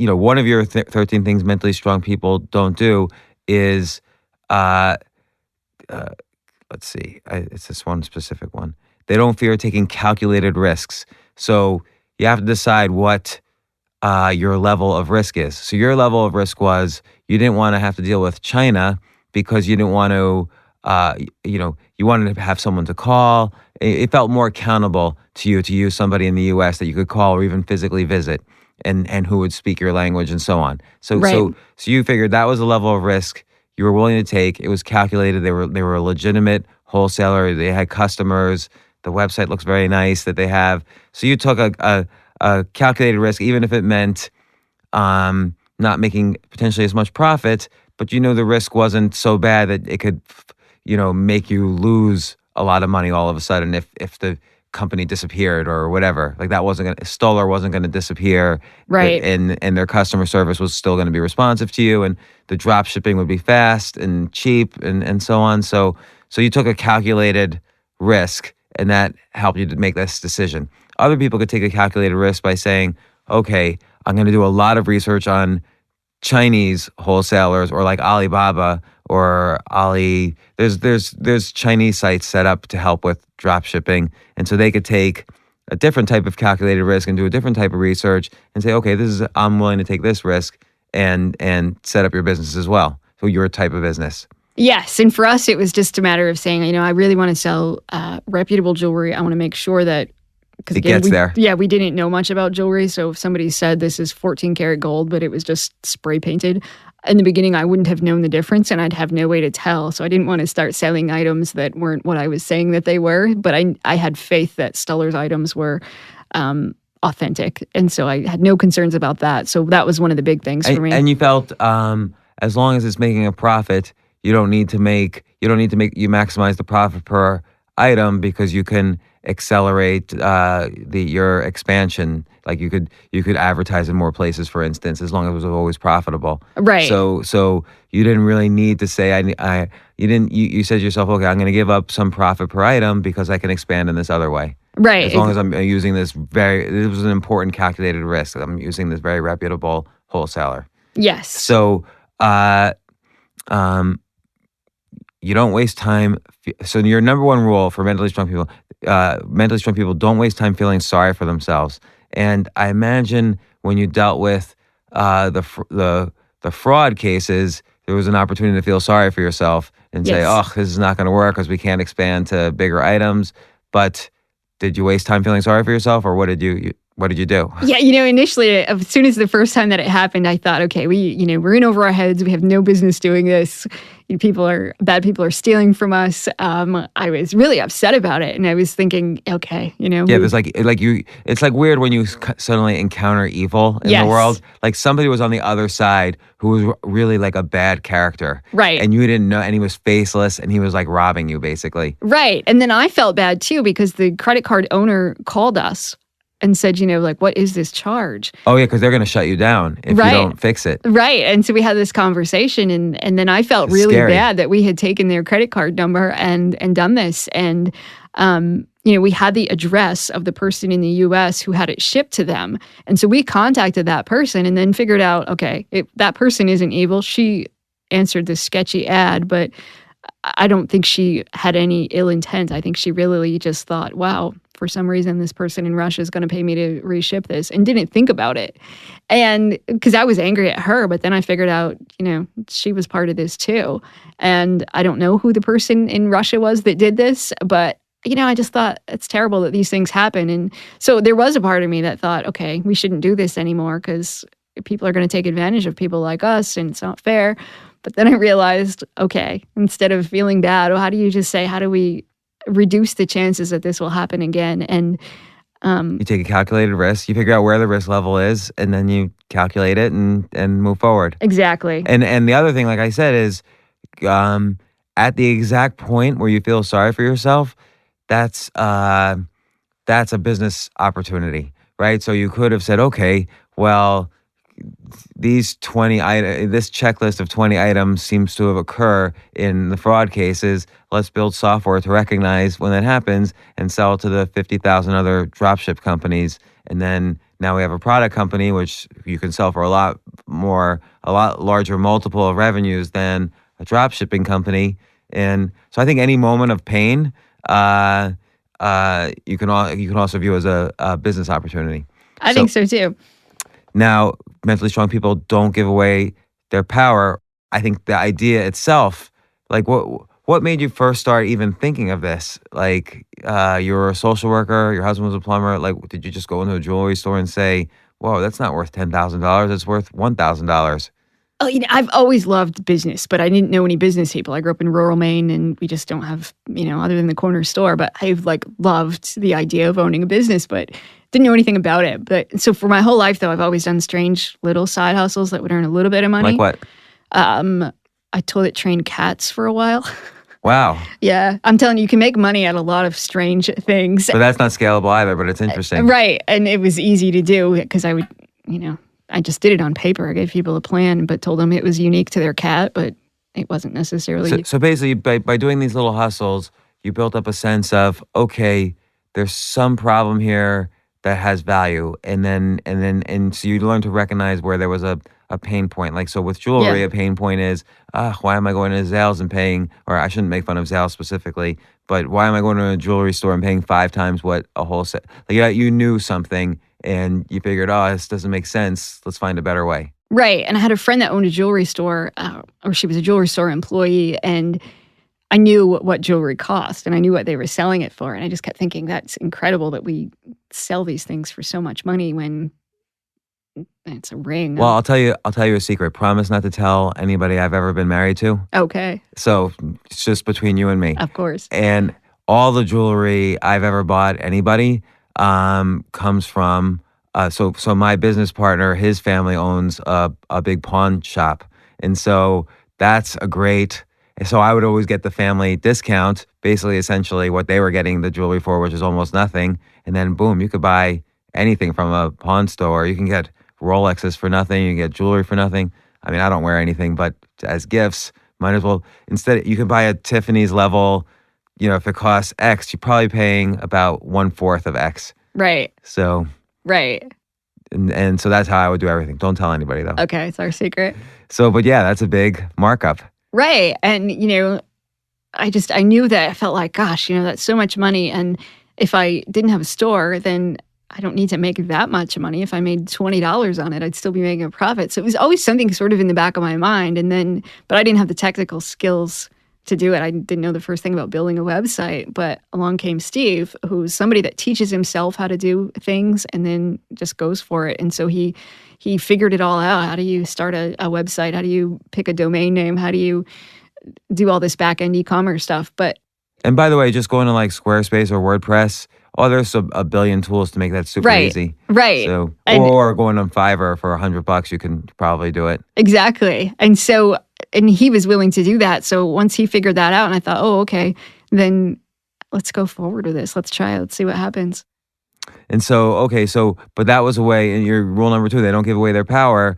One of your 13 things mentally strong people don't do is, let's see, it's this one specific one. They don't fear taking calculated risks. So you have to decide what your level of risk is. So your level of risk was you didn't want to have to deal with China because you didn't want to, you wanted to have someone to call. It felt more accountable to you to use somebody in the U.S. that you could call or even physically visit, and who would speak your language and so on. So you figured that was a level of risk you were willing to take. It was calculated. They were a legitimate wholesaler. They had customers. The website looks very nice that they have. So you took a calculated risk, even if it meant not making potentially as much profit, but the risk wasn't so bad that it could, make you lose a lot of money all of a sudden if the company disappeared or whatever. Like Stoller wasn't going to disappear. Right. And their customer service was still going to be responsive to you, and the drop shipping would be fast and cheap and so on. So you took a calculated risk, and that helped you to make this decision. Other people could take a calculated risk by saying, okay, I'm going to do a lot of research on Chinese wholesalers, or like Alibaba or Ali. There's Chinese sites set up to help with drop shipping. And so they could take a different type of calculated risk and do a different type of research and say, okay, I'm willing to take this risk and set up your business as well. So your type of business. Yes. And for us, it was just a matter of saying, I really want to sell reputable jewelry. I want to make sure that it gets there. Yeah, we didn't know much about jewelry. So if somebody said this is 14 karat gold, but it was just spray painted, in the beginning, I wouldn't have known the difference, and I'd have no way to tell. So I didn't want to start selling items that weren't what I was saying that they were. But I had faith that Stellar's items were authentic. And so I had no concerns about that. So that was one of the big things for me. And you felt as long as it's making a profit, you maximize the profit per item, because you can accelerate your expansion. Like you could advertise in more places, for instance, as long as it was always profitable. Right. So you didn't really need to say you said to yourself, okay, I'm going to give up some profit per item because I can expand in this other way. Right. As long as I'm using this it was an important calculated risk. I'm using this very reputable wholesaler. Yes. So you don't waste time. So your number one rule for mentally strong people don't waste time feeling sorry for themselves. And I imagine when you dealt with the fraud cases, there was an opportunity to feel sorry for yourself and say, "Oh, this is not going to work because we can't expand to bigger items." But did you waste time feeling sorry for yourself, or what did you What did you do? Yeah, initially, as soon as the first time that it happened, I thought, okay, we're in over our heads. We have no business doing this. Bad people are stealing from us. I was really upset about it, and I was thinking, okay, Yeah, there's it's like weird when you suddenly encounter evil in Yes. the world. Like somebody was on the other side who was really like a bad character. Right. And you didn't know, and he was faceless, and he was like robbing you basically. Right. And then I felt bad too because the credit card owner called us and said, what is this charge? Oh yeah, because they're going to shut you down if you don't fix it. Right. And so we had this conversation and then I felt really scary. bad that we had taken their credit card number and done this. And, we had the address of the person in the US who had it shipped to them. And so we contacted that person and then figured out, okay, that person isn't evil. She answered this sketchy ad, but I don't think she had any ill intent. I think she really just thought, wow, for some reason, this person in Russia is going to pay me to reship this and didn't think about it. And because I was angry at her, but then I figured out, she was part of this too. And I don't know who the person in Russia was that did this, but I just thought it's terrible that these things happen. And so there was a part of me that thought, okay, we shouldn't do this anymore because people are going to take advantage of people like us and it's not fair. But then I realized, okay, instead of feeling bad, how do you just say, how do we reduce the chances that this will happen again? And you take a calculated risk, you figure out where the risk level is, and then you calculate it and move forward. Exactly. And the other thing, like I said, is at the exact point where you feel sorry for yourself, that's a business opportunity, right? So you could have said, okay, well, this checklist of 20 items seems to have occurred in the fraud cases. Let's build software to recognize when that happens and sell to the 50,000 other dropship companies. And then now we have a product company, which you can sell for a lot larger multiple of revenues than a dropshipping company. And so I think any moment of pain, you can also view as a business opportunity. I think so too. Now, mentally strong people don't give away their power. I think the idea itself, like what made you first start even thinking of this? Like you were a social worker, your husband was a plumber. Like, did you just go into a jewelry store and say, whoa, that's not worth $10,000, it's worth $1,000? Oh, I've always loved business, but I didn't know any business people. I grew up in rural Maine and we just don't have, other than the corner store, but I've loved the idea of owning a business, but didn't know anything about it. But so for my whole life though, I've always done strange little side hustles that would earn a little bit of money. Like what? I toilet trained cats for a while. Wow. Yeah. I'm telling you, you can make money at a lot of strange things. But that's not scalable either, but it's interesting. Right. And it was easy to do because I would, I just did it on paper. I gave people a plan, but told them it was unique to their cat, but it wasn't necessarily. So basically, by doing these little hustles, you built up a sense of, okay, there's some problem here that has value, and so you learn to recognize where there was a pain point. Like, so with jewelry, a pain point is, why am I going to Zales and paying, or I shouldn't make fun of Zales specifically, but why am I going to a jewelry store and paying 5 times what a wholesale? Like, you knew something and you figured, this doesn't make sense. Let's find a better way. Right. And I had a friend that owned a jewelry store, or she was a jewelry store employee, and I knew what jewelry cost and I knew what they were selling it for. And I just kept thinking, that's incredible that we sell these things for so much money when it's a ring. Well, I'll tell you a secret. Promise not to tell anybody I've ever been married to. Okay. So it's just between you and me. Of course. And all the jewelry I've ever bought anybody comes from, so my business partner, his family owns a big pawn shop. And so that's a great, so I would always get the family discount, basically essentially what they were getting the jewelry for, which is almost nothing. And then boom, you could buy anything from a pawn store. You can get Rolexes for nothing. You can get jewelry for nothing. I mean, I don't wear anything, but as gifts, might as well, instead, you can buy a Tiffany's level, if it costs X, you're probably paying about 1/4 of X. Right. So. Right. And so that's how I would do everything. Don't tell anybody though. Okay. It's our secret. So, but yeah, that's a big markup. Right. And, I knew that I felt like, gosh, that's so much money. And if I didn't have a store, then I don't need to make that much money. If I made $20 on it, I'd still be making a profit. So it was always something sort of in the back of my mind. And then, but I didn't have the technical skills to do it. I didn't know the first thing about building a website, but along came Steve, who's somebody that teaches himself how to do things and then just goes for it. And so he figured it all out. How do you start a website? How do you pick a domain name? How do you do all this back-end e-commerce stuff? And by the way, just going to like Squarespace or WordPress, there's a billion tools to make that super easy. Right. So, or going on Fiverr for $100, you can probably do it. Exactly. And he was willing to do that. So once he figured that out, and I thought, oh, okay, then let's go forward with this. Let's try it. Let's see what happens. And so, but that was a way, and your rule number 2, they don't give away their power.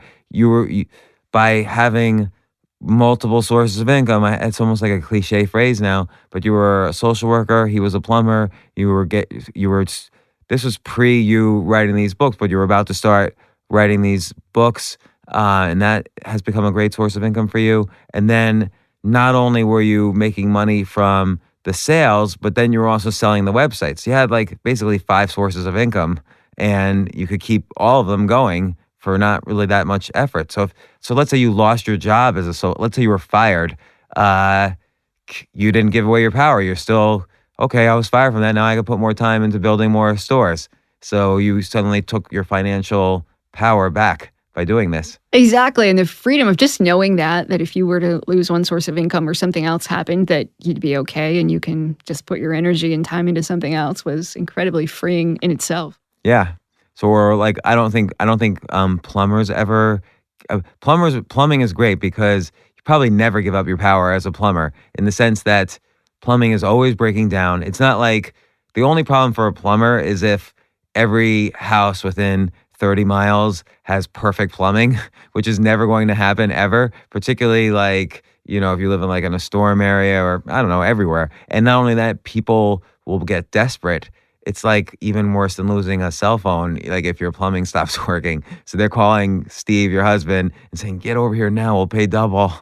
By having multiple sources of income, it's almost like a cliche phrase now, but you were a social worker, he was a plumber, this was pre you writing these books, but you were about to start writing these books, and that has become a great source of income for you. And then not only were you making money from the sales, but then you were also selling the websites. You had like basically 5 sources of income, and you could keep all of them going for not really that much effort. So let's say you lost your job let's say you were fired. You didn't give away your power. You're still, okay, I was fired from that. Now I can put more time into building more stores. So you suddenly took your financial power back by doing this. Exactly. And the freedom of just knowing that if you were to lose one source of income or something else happened, that you'd be okay and you can just put your energy and time into something else was incredibly freeing in itself. Yeah. So we're like, I don't think plumbers ever. Plumbing is great because you probably never give up your power as a plumber, in the sense that plumbing is always breaking down. It's not like the only problem for a plumber is if every house within 30 miles has perfect plumbing, which is never going to happen ever, particularly like, if you live in like in a storm area or I don't know, everywhere. And not only that, people will get desperate. It's like even worse than losing a cell phone, like if your plumbing stops working. So they're calling Steve, your husband, and saying, get over here now, we'll pay double.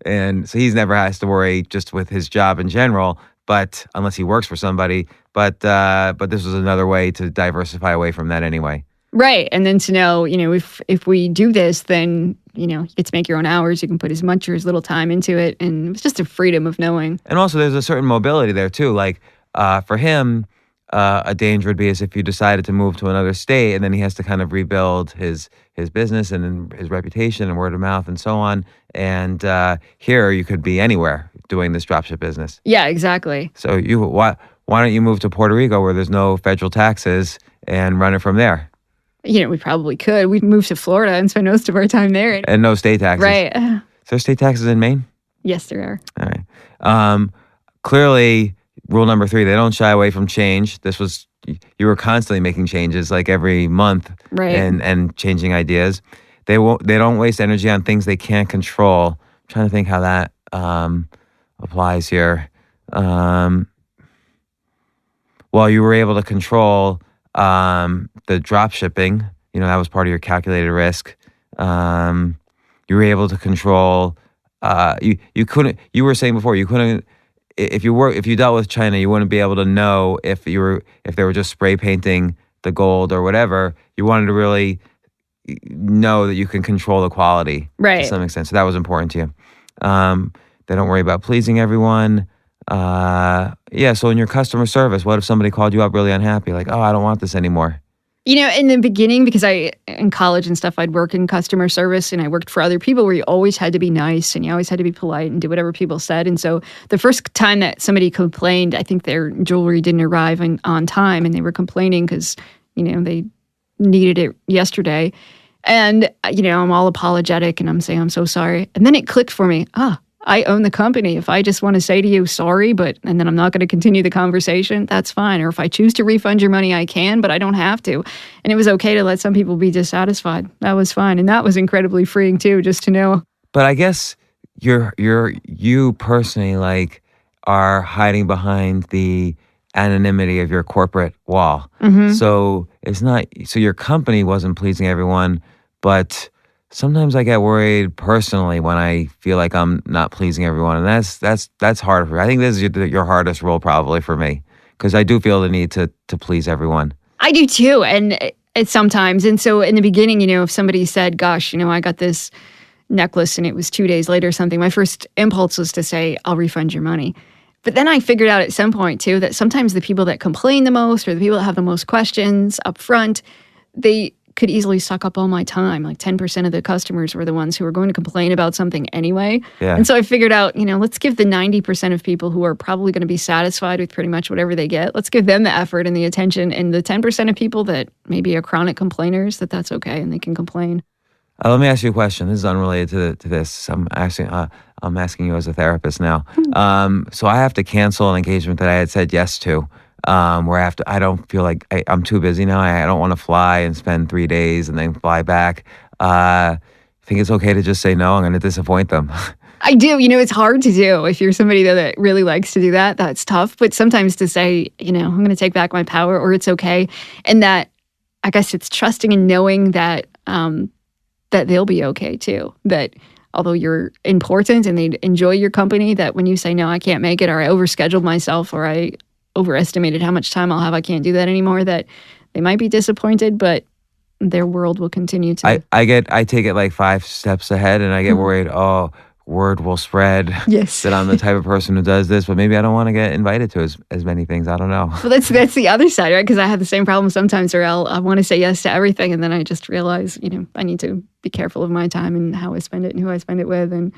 And so he's never has to worry just with his job in general, but unless he works for somebody. But this was another way to diversify away from that anyway. Right. And then to know, if we do this, then, you get to make your own hours. You can put as much or as little time into it. And it's just a freedom of knowing. And also there's a certain mobility there too. Like for him, a danger would be as if you decided to move to another state and then he has to kind of rebuild his business and his reputation and word of mouth and so on. And here you could be anywhere doing this dropship business. Yeah, exactly. So why don't you move to Puerto Rico where there's no federal taxes and run it from there? We probably could. We'd move to Florida and spend most of our time there. And no state taxes. Right. So there's state taxes in Maine? Yes, there are. All right. Clearly, rule number 3, they don't shy away from change. You were constantly making changes like every month, right? And changing ideas. They don't waste energy on things they can't control. I'm trying to think how that applies here. Well, you were able to control the drop shipping. That was part of your calculated risk. You were able to control. You couldn't. You were saying before you couldn't. If you dealt with China, you wouldn't be able to know if they were just spray painting the gold or whatever. You wanted to really know that you can control the quality to some extent. So that was important to you. They don't worry about pleasing everyone. So in your customer service, what if somebody called you up really unhappy? Like, oh, I don't want this anymore. In the beginning, because in college and stuff, I'd work in customer service and I worked for other people where you always had to be nice and you always had to be polite and do whatever people said. And so the first time that somebody complained, I think their jewelry didn't arrive on time and they were complaining because, they needed it yesterday. And, I'm all apologetic and I'm saying, I'm so sorry. And then it clicked for me. I own the company. If I just want to say to you, sorry, and then I'm not going to continue the conversation, that's fine. Or if I choose to refund your money, I can, but I don't have to. And it was okay to let some people be dissatisfied. That was fine. And that was incredibly freeing too, just to know. But I guess you personally are hiding behind the anonymity of your corporate wall. Mm-hmm. So your company wasn't pleasing everyone, but sometimes I get worried personally when I feel like I'm not pleasing everyone, and that's hard for me. I think this is your hardest role probably for me, because I do feel the need to please everyone. I do too, and it's sometimes. And so in the beginning, if somebody said, "Gosh, I got this necklace and it was 2 days later or something, my first impulse was to say, I'll refund your money. But then I figured out at some point too that sometimes the people that complain the most or the people that have the most questions up front, they could easily suck up all my time. Like 10% of the customers were the ones who were going to complain about something anyway. Yeah. And so I figured out, let's give the 90% of people who are probably going to be satisfied with pretty much whatever they get, let's give them the effort and the attention. And the 10% of people that maybe are chronic complainers, that's okay and they can complain. Let me ask you a question. This is unrelated to this. I'm asking you as a therapist now. So I have to cancel an engagement that I had said yes to. Where I don't feel like I'm too busy now. I don't want to fly and spend 3 days and then fly back. I think it's okay to just say no. I'm going to disappoint them. I do. It's hard to do. If you're somebody that really likes to do that, that's tough. But sometimes to say, I'm going to take back my power or it's okay. And that, I guess it's trusting and knowing that, that they'll be okay too. That although you're important and they enjoy your company, that when you say, no, I can't make it, or I overscheduled myself, or I overestimated how much time I'll have, I can't do that anymore, that they might be disappointed, but their world will continue to. I take it like 5 steps ahead and I get worried, word will spread. Yes. That I'm the type of person who does this, but maybe I don't want to get invited to as many things. I don't know. Well, that's the other side, right? Because I have the same problem sometimes where I want to say yes to everything and then I just realize, I need to be careful of my time and how I spend it and who I spend it with. And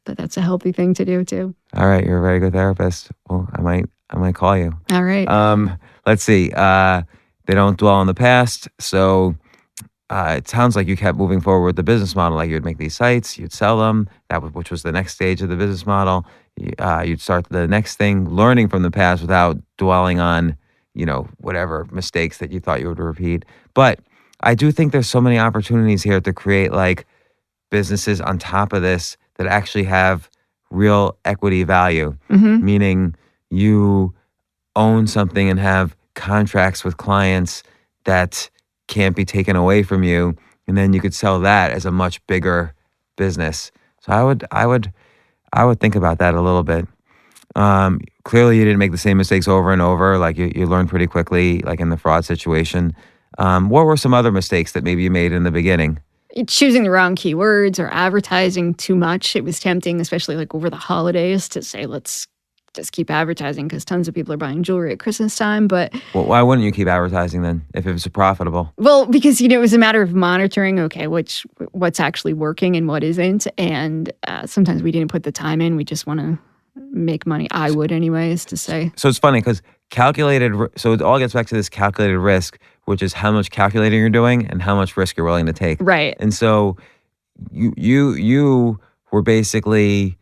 but that's a healthy thing to do too. All right. You're a very good therapist. Well, I might call you. All right. Let's see. They don't dwell on the past. So it sounds like you kept moving forward with the business model. Like you'd make these sites, you'd sell them, which was the next stage of the business model. You'd start the next thing, learning from the past without dwelling on, whatever mistakes that you thought you would repeat. But I do think there's so many opportunities here to create like businesses on top of this that actually have real equity value, meaning you own something and have contracts with clients that can't be taken away from you, and then you could sell that as a much bigger business. So I would think about that a little bit. Clearly, you didn't make the same mistakes over and over. Like you learned pretty quickly, like in the fraud situation. What were some other mistakes that maybe you made in the beginning? Choosing the wrong keywords or advertising too much. It was tempting, especially like over the holidays, to say, let's just keep advertising because tons of people are buying jewelry at Christmas time. But well, why wouldn't you keep advertising then if it was profitable? Well, because, it was a matter of monitoring, okay, what's actually working and what isn't. And sometimes we didn't put the time in. We just want to make money. I would anyways, to say. So it's funny because so it all gets back to this calculated risk, which is how much calculating you're doing and how much risk you're willing to take. Right. And so you were basically,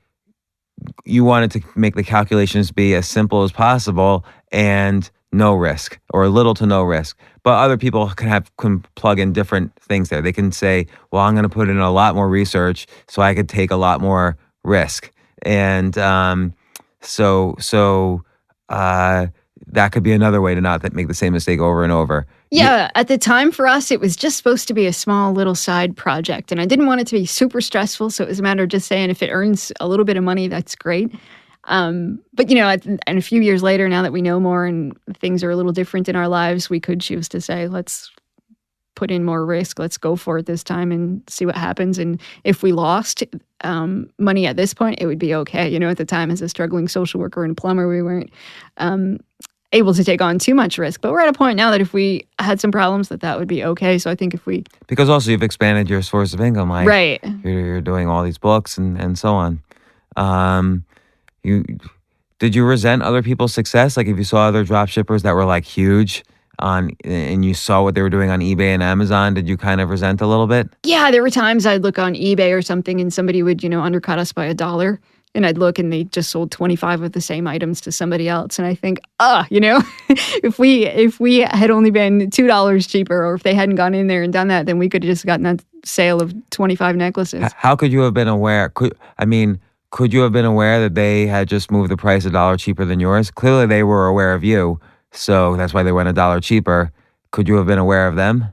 you wanted to make the calculations be as simple as possible and no risk or little to no risk. But other people can plug in different things there. They can say, well, I'm going to put in a lot more research so I could take a lot more risk. And so that could be another way to not make the same mistake over and over. Yeah, at the time for us, it was just supposed to be a small little side project. And I didn't want it to be super stressful. So it was a matter of just saying if it earns a little bit of money, that's great. But, and a few years later, now that we know more and things are a little different in our lives, we could choose to say, let's put in more risk. Let's go for it this time and see what happens. And if we lost money at this point, it would be okay. At the time, as a struggling social worker and plumber, we weren't able to take on too much risk. But we're at a point now that if we had some problems, that would be okay. So I think if we... Because also you've expanded your source of income. Like right. You're doing all these books and so on. Did you resent other people's success? Like if you saw other dropshippers that were like huge and you saw what they were doing on eBay and Amazon, did you kind of resent a little bit? Yeah, there were times I'd look on eBay or something and somebody would, undercut us by $1. And I'd look and they just sold 25 of the same items to somebody else. And I think, if we had only been $2 cheaper, or if they hadn't gone in there and done that, then we could have just gotten that sale of 25 necklaces. How could you have been aware? Could you have been aware that they had just moved the price $1 cheaper than yours? Clearly they were aware of you, so that's why they went $1 cheaper. Could you have been aware of them?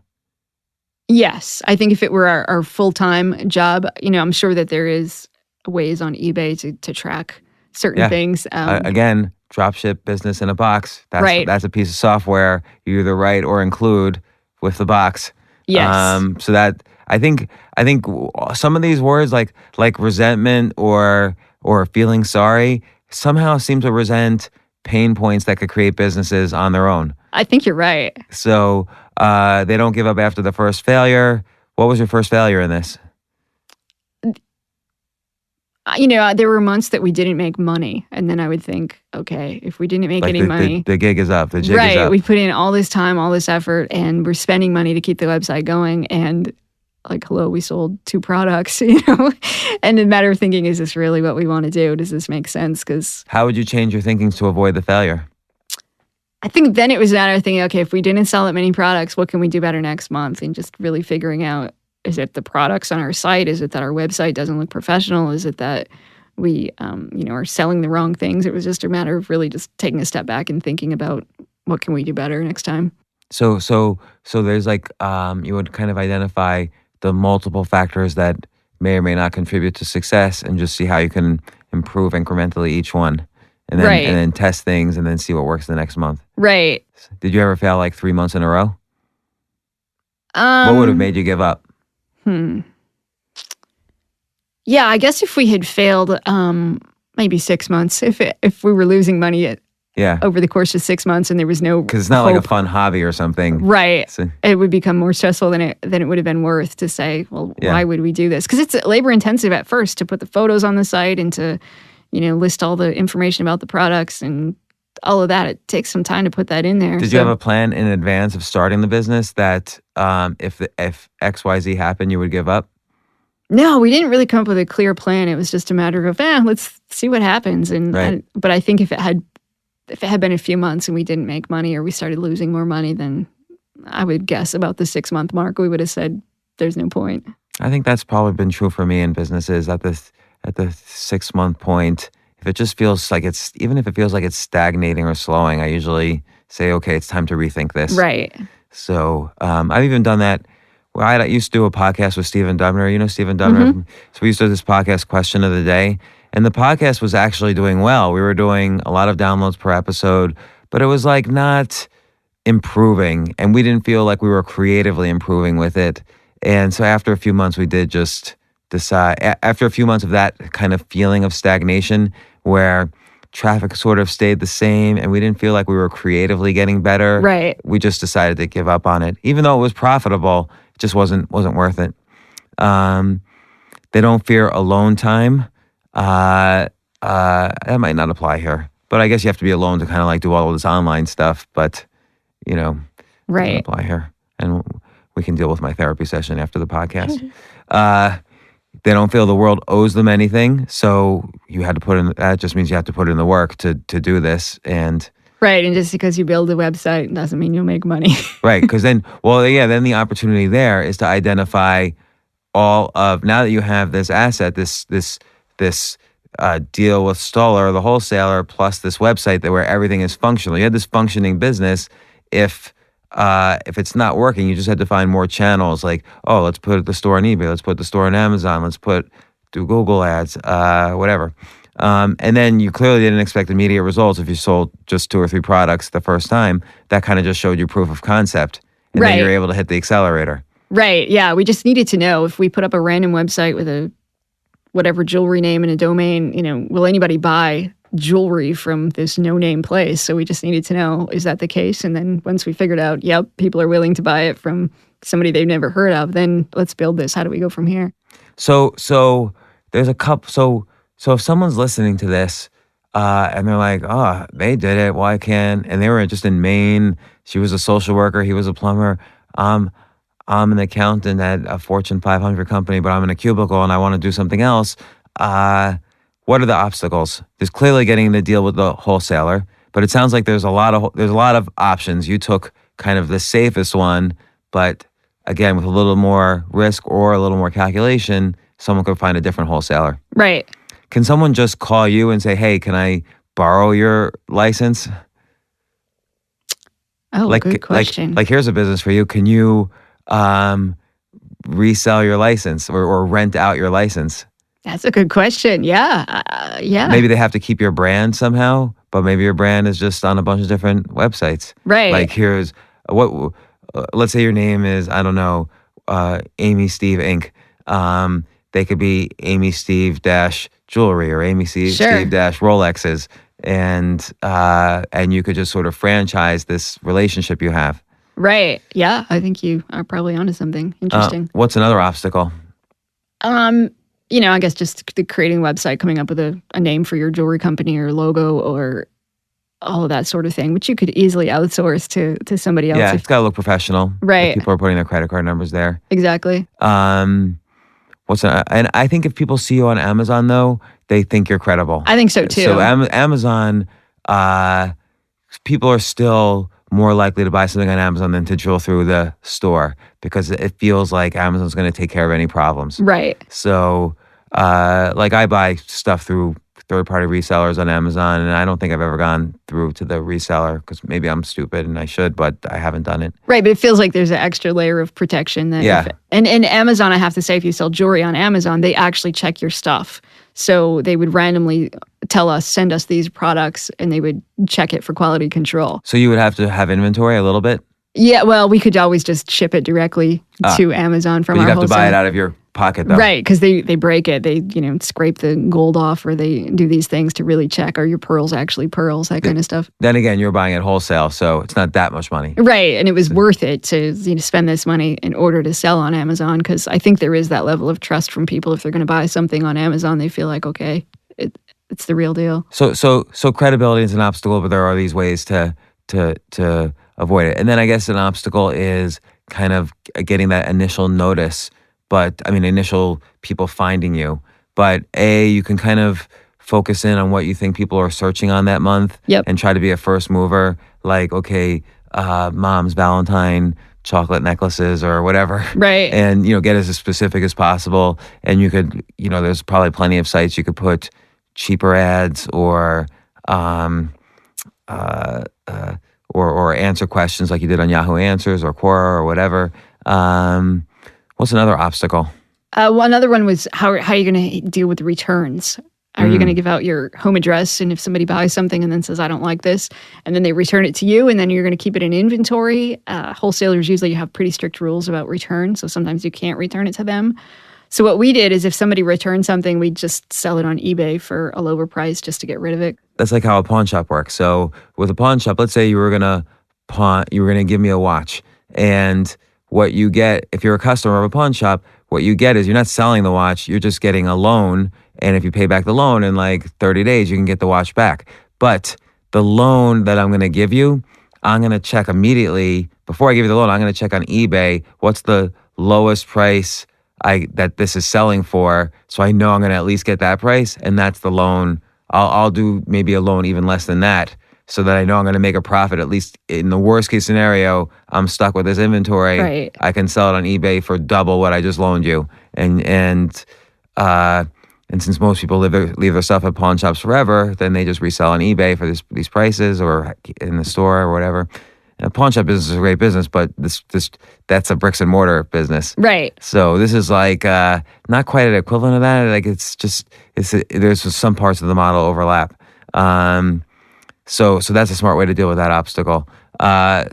Yes. I think if it were our full-time job, I'm sure that there is ways on eBay to track certain things. Again, dropship business in a box. That's a piece of software you either write or include with the box. Yes. So that I think some of these words like resentment or feeling sorry somehow seem to resent pain points that could create businesses on their own. I think you're right. So they don't give up after the first failure. What was your first failure in this? There were months that we didn't make money, and then I would think, okay, if we didn't make any money, the gig is up. The jig is up. We put in all this time, all this effort, and we're spending money to keep the website going. And like, hello, we sold 2 products, And the matter of thinking, is this really what we want to do? Does this make sense? Because how would you change your thinking to avoid the failure? I think then it was a matter of thinking, okay, if we didn't sell that many products, what can we do better next month? And just really figuring out, is it the products on our site? Is it that our website doesn't look professional? Is it that we, are selling the wrong things? It was just a matter of really just taking a step back and thinking about what can we do better next time. So there's like, you would kind of identify the multiple factors that may or may not contribute to success and just see how you can improve incrementally each one. And then, right. And then test things and then see what works the next month. Right. Did you ever fail like 3 months in a row? What would have made you give up? Yeah, I guess if we had failed maybe 6 months, if we were losing money over the course of 6 months and there was no because it's not hope, like a fun hobby or something. Right. It would become more stressful than it would have been worth to say, well, why would we do this? Because it's labor intensive at first to put the photos on the site and to, list all the information about the products and all of that. It takes some time to put that in there. Did you have a plan in advance of starting the business that if XYZ happened, you would give up? No, we didn't really come up with a clear plan. It was just a matter of, let's see what happens. And right. But I think if it had been a few months and we didn't make money or we started losing more money, then I would guess about the 6 month mark, we would have said, there's no point. I think that's probably been true for me in businesses at the 6 month point. If it just feels like even if it feels like it's stagnating or slowing, I usually say, okay, it's time to rethink this. Right. So I've even done that. Well, I used to do a podcast with Stephen Dubner. You know Stephen Dubner? Mm-hmm. So we used to do this podcast, Question of the Day. And the podcast was actually doing well. We were doing a lot of downloads per episode, but it was like not improving. And we didn't feel like we were creatively improving with it. And so after a few months, we did just decide, after a few months of that kind of feeling of stagnation where traffic sort of stayed the same and we didn't feel like we were creatively getting better. Right. We just decided to give up on it. Even though it was profitable, it just wasn't worth it. They don't fear alone time. That might not apply here, but I guess you have to be alone to kind of like do all of this online stuff, but right. Doesn't apply here. And we can deal with my therapy session after the podcast. They don't feel the world owes them anything. So you had to put in, that just means you have to put in the work to do this. And right. And just because you build a website doesn't mean you'll make money. right. Because then the opportunity there is to identify all of, now that you have this asset, this deal with Stoller, the wholesaler, plus this website where everything is functional. You had this functioning business. If it's not working, you just had to find more channels. Like, oh, let's put the store on eBay. Let's put the store on Amazon. Let's do Google ads, whatever. And then you clearly didn't expect immediate results if you sold just 2 or 3 products the first time. That kind of just showed you proof of concept. And then you're able to hit the accelerator. Right. Yeah. We just needed to know if we put up a random website with a whatever jewelry name and a domain, will anybody buy jewelry from this no-name place? So we just needed to know, is that the case? And then once we figured out, yep, people are willing to buy it from somebody they've never heard of, then let's build this. How do we go from here? So there's a couple. So if someone's listening to this and they're like, oh, they did it, why can't? And they were just in Maine. She was a social worker. He was a plumber. I'm an accountant at a Fortune 500 company, but I'm in a cubicle and I want to do something else. What are the obstacles? There's clearly getting the deal with the wholesaler, but it sounds like there's a lot of options. You took kind of the safest one, but again, with a little more risk or a little more calculation, someone could find a different wholesaler. Right. Can someone just call you and say, hey, can I borrow your license? Oh, good question. Like here's a business for you. Can you resell your license or rent out your licenence? That's a good question. Yeah. Maybe they have to keep your brand somehow, but maybe your brand is just on a bunch of different websites. Right. Like here's what, let's say your name is, I don't know, Amy Steve Inc. They could be Amy Steve dash jewelry or Amy Steve, Sure. Steve dash Rolexes, and you could just sort of franchise this relationship you have. Right. Yeah, I think you are probably onto something interesting. What's another obstacle? I guess just the creating a website, coming up with a name for your jewelry company or logo or all of that sort of thing, which you could easily outsource to somebody else. Yeah, it's got to look professional. Right. If people are putting their credit card numbers there. Exactly. And I think if people see you on Amazon, though, they think you're credible. I think so too. So Amazon, people are still more likely to buy something on Amazon than to drill through the store because it feels like Amazon's going to take care of any problems. Right. So, like I buy stuff through third-party resellers on Amazon, and I don't think I've ever gone through to the reseller because maybe I'm stupid and I should, but I haven't done it. Right, but it feels like there's an extra layer of protection. And Amazon, I have to say, if you sell jewelry on Amazon, they actually check your stuff. So they would randomly send us these products, and they would check it for quality control. So you would have to have inventory a little bit? Yeah, well, we could always just ship it directly to Amazon from but our you'd have wholesale. to buy it out of your pocket, though. Right, because they break it. They scrape the gold off, or they do these things to really check, are your pearls actually pearls, that kind of stuff. Then again, you're buying it wholesale, so it's not that much money. Right, and it was worth it to spend this money in order to sell on Amazon, because I think there is that level of trust from people. If they're going to buy something on Amazon, they feel like, okay, it's the real deal. So credibility is an obstacle, but there are these ways to avoid it. And then I guess an obstacle is kind of getting that initial notice, initial people finding you. But you can kind of focus in on what you think people are searching on that month. Yep. And try to be a first mover, like, okay, mom's Valentine chocolate necklaces or whatever. Right. And, get as specific as possible. And you could, there's probably plenty of sites you could put cheaper ads or answer questions like you did on Yahoo Answers or Quora or whatever. What's another obstacle? Another one was how are you going to deal with the returns? Are you going to give out your home address, and if somebody buys something and then says, I don't like this, and then they return it to you, and then you're going to keep it in inventory? Wholesalers usually have pretty strict rules about return, so sometimes you can't return it to them. So what we did is if somebody returned something, we'd just sell it on eBay for a lower price just to get rid of it. That's like how a pawn shop works. So with a pawn shop, let's say you were gonna give me a watch, and what you get if you're a customer of a pawn shop, what you get is you're not selling the watch, you're just getting a loan, and if you pay back the loan in like 30 days, you can get the watch back. But the loan that I'm gonna give you, I'm gonna check immediately before I give you the loan. I'm gonna check on eBay what's the lowest price that this is selling for, so I know I'm going to at least get that price, and that's the loan. I'll do maybe a loan even less than that, so that I know I'm going to make a profit. At least in the worst case scenario, I'm stuck with this inventory. Right. I can sell it on eBay for double what I just loaned you, and since most people leave their stuff at pawn shops forever, then they just resell on eBay for these prices or in the store or whatever. And a pawn shop business is a great business, but that's a bricks and mortar business. Right. So this is like not quite an equivalent of that. Like there's some parts of the model overlap. So that's a smart way to deal with that obstacle.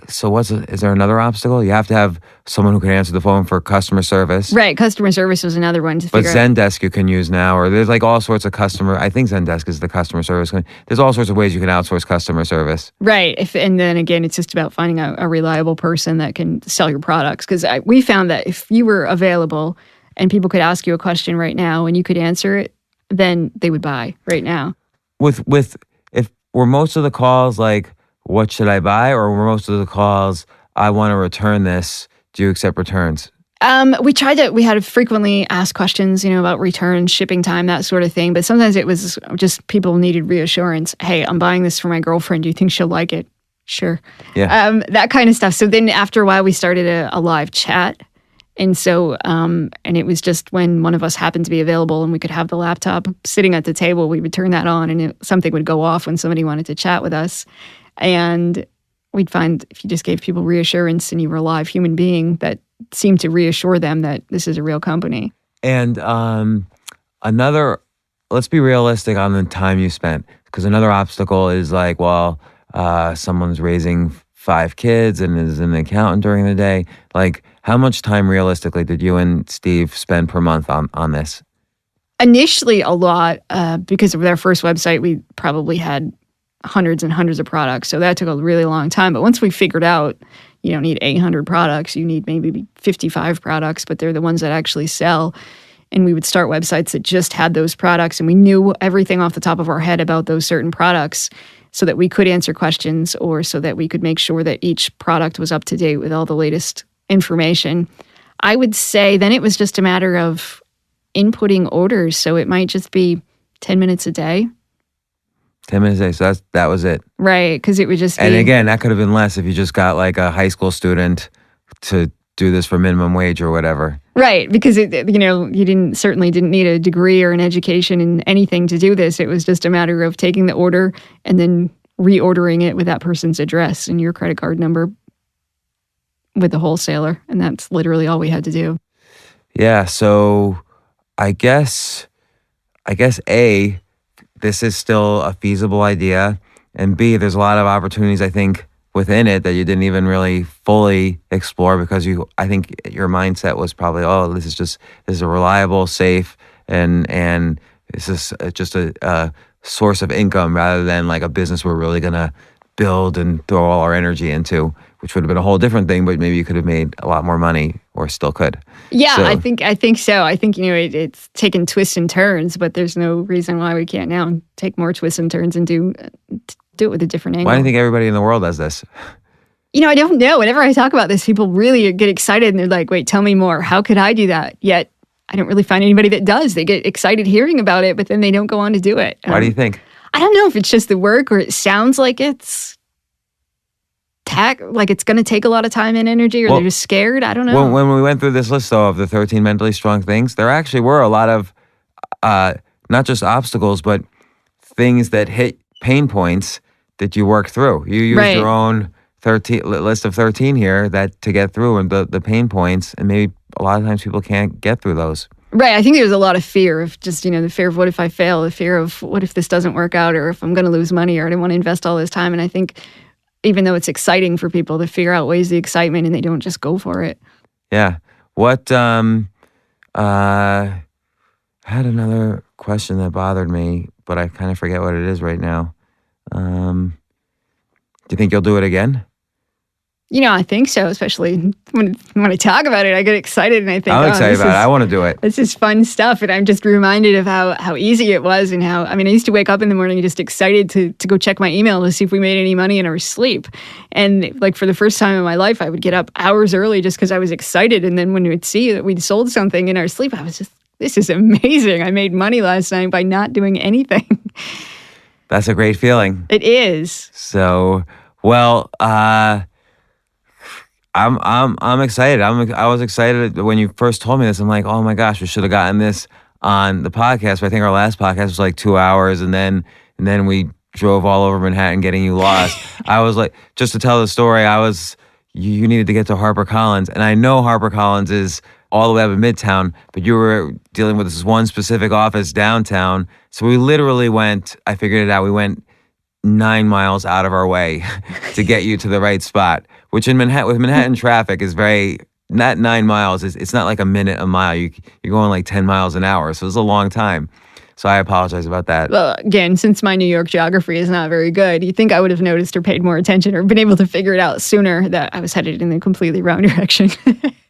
So is there another obstacle? You have to have someone who can answer the phone for customer service. Right, customer service was another one to But figure out. Zendesk you can use now, or there's like all sorts of I think Zendesk is the customer service. There's all sorts of ways you can outsource customer service. Right, and then again, it's just about finding a reliable person that can sell your products. Because we found that if you were available and people could ask you a question right now and you could answer it, then they would buy right now. Were most of the calls like, what should I buy? Or were most of the calls, I want to return this, do you accept returns? We had frequently asked questions, about returns, shipping time, that sort of thing. But sometimes it was just people needed reassurance. Hey, I'm buying this for my girlfriend. Do you think she'll like it? Sure. Yeah. That kind of stuff. So then after a while, we started a live chat. And so, and it was just when one of us happened to be available and we could have the laptop sitting at the table, we would turn that on and something would go off when somebody wanted to chat with us. And we'd find if you just gave people reassurance and you were a live human being, that seemed to reassure them that this is a real company. And let's be realistic on the time you spent, because another obstacle is like, someone's raising 5 kids and is an accountant during the day. Like, how much time realistically did you and Steve spend per month on this? Initially, a lot, because of our first website, we probably had hundreds and hundreds of products. So that took a really long time. But once we figured out you don't need 800 products, you need maybe 55 products, but they're the ones that actually sell. And we would start websites that just had those products, and we knew everything off the top of our head about those certain products so that we could answer questions or so that we could make sure that each product was up to date with all the latest information. I would say then it was just a matter of inputting orders. So it might just be 10 minutes a day. 10 minutes a day, so that was it. Right, because it would just be... And again, that could have been less if you just got like a high school student to do this for minimum wage or whatever. Right, because you certainly didn't need a degree or an education in anything to do this. It was just a matter of taking the order and then reordering it with that person's address and your credit card number with the wholesaler. And that's literally all we had to do. Yeah, so I guess A, this is still a feasible idea, and B, there's a lot of opportunities, I think, within it that you didn't even really fully explore because I think your mindset was probably, this is a reliable, safe, and this is just a source of income rather than like a business we're really gonna build and throw all our energy into, which would have been a whole different thing, but maybe you could have made a lot more money or still could. Yeah, so. I think so. I think, it's taken twists and turns, but there's no reason why we can't now take more twists and turns and do it with a different angle. Why do you think everybody in the world does this? I don't know. Whenever I talk about this, people really get excited and they're like, wait, tell me more. How could I do that? Yet I don't really find anybody that does. They get excited hearing about it, but then they don't go on to do it. Why do you think? I don't know if it's just the work or it sounds like it's like it's going to take a lot of time and energy, or they're just scared. I don't know. When we went through this list, though, of the 13 mentally strong things, there actually were a lot of not just obstacles, but things that hit pain points that you work through. You used your own list of 13 here to get through, and the pain points, and maybe a lot of times people can't get through those. Right. I think there's a lot of fear of just, the fear of what if I fail, the fear of what if this doesn't work out, or if I'm going to lose money, or I don't want to invest all this time. And I think even though it's exciting for people, the fear outweighs the excitement and they don't just go for it. Yeah. What, I had another question that bothered me, but I kind of forget what it is right now. Do you think you'll do it again? I think so, especially when I talk about it, I get excited and I think, I'm excited about it. I want to do it. This is fun stuff. And I'm just reminded of how easy it was and I used to wake up in the morning just excited to go check my email to see if we made any money in our sleep. And like for the first time in my life, I would get up hours early just because I was excited. And then when we would see that we'd sold something in our sleep, I was just, this is amazing. I made money last night by not doing anything. That's a great feeling. It is. So, well, I'm excited. I was excited when you first told me this. I'm like, oh my gosh, we should have gotten this on the podcast. But I think our last podcast was like 2 hours, and then we drove all over Manhattan getting you lost. I was like, just to tell the story, you needed to get to HarperCollins, and I know HarperCollins is all the way up in Midtown, but you were dealing with this one specific office downtown. So we literally I figured it out, we went 9 miles out of our way to get you to the right spot, which in Manhattan, with Manhattan traffic is not 9 miles. It's not like a minute a mile. You're going like 10 miles an hour. So it's a long time. So I apologize about that. Well, again, since my New York geography is not very good, you'd think I would have noticed or paid more attention or been able to figure it out sooner that I was headed in the completely wrong direction.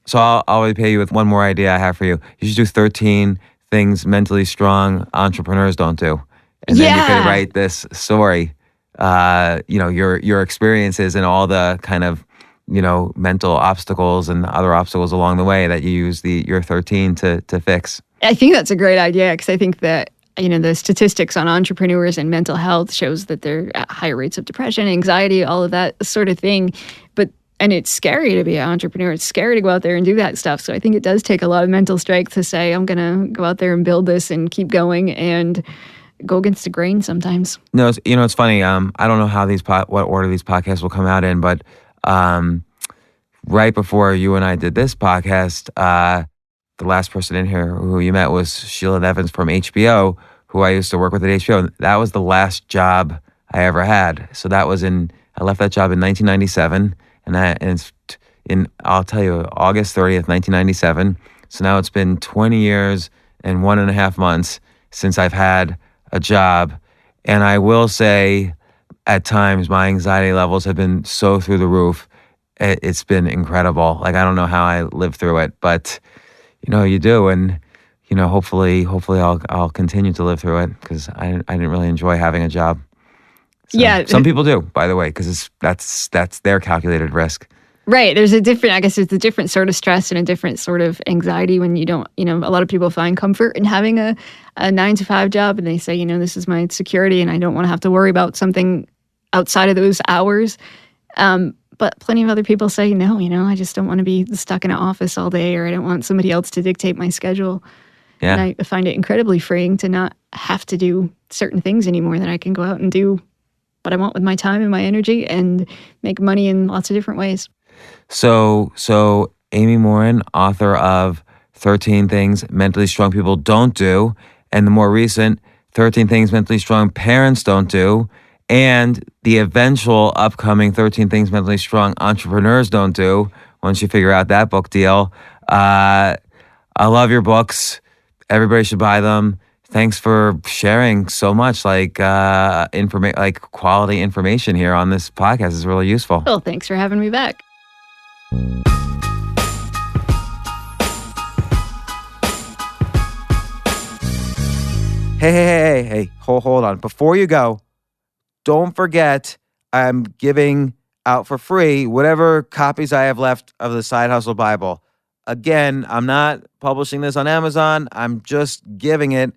So I'll repay you with one more idea I have for you. You should do 13 things mentally strong entrepreneurs don't do. And then you could write this story. Your experiences and all the kind of, mental obstacles and other obstacles along the way that you use your 13 to fix. I think that's a great idea because I think that, the statistics on entrepreneurs and mental health shows that they're at higher rates of depression, anxiety, all of that sort of thing. And it's scary to be an entrepreneur. It's scary to go out there and do that stuff. So I think it does take a lot of mental strength to say, I'm going to go out there and build this and keep going and go against the grain sometimes. No, it's funny. I don't know how what order these podcasts will come out in, but right before you and I did this podcast, the last person in here who you met was Sheila Evans from HBO, who I used to work with at HBO. That was the last job I ever had. So that was in I left that job in 1997, and it's I'll tell you, August 30th, 1997. So now it's been 20 years and 1.5 months since I've had a job. And I will say, at times, my anxiety levels have been so through the roof. It's been incredible. Like, I don't know how I lived through it, but you do. And, hopefully I'll continue to live through it, because I didn't really enjoy having a job. So, yeah. Some people do, by the way, because that's their calculated risk. Right. There's a different sort of stress and a different sort of anxiety when you don't, a lot of people find comfort in having a 9-to-5 job, and they say, this is my security and I don't want to have to worry about something outside of those hours. But plenty of other people say, no, I just don't want to be stuck in an office all day, or I don't want somebody else to dictate my schedule. Yeah. And I find it incredibly freeing to not have to do certain things anymore, that I can go out and do what I want with my time and my energy and make money in lots of different ways. So Amy Morin, author of 13 Things Mentally Strong People Don't Do, and the more recent 13 Things Mentally Strong Parents Don't Do, and the eventual upcoming 13 Things Mentally Strong Entrepreneurs Don't Do, once you figure out that book deal. I love your books. Everybody should buy them. Thanks for sharing so much quality information here on this podcast. It's really useful. Well, thanks for having me back. Hey, hold on. Before you go, don't forget, I'm giving out for free whatever copies I have left of the Side Hustle Bible. Again, I'm not publishing this on Amazon. I'm just giving it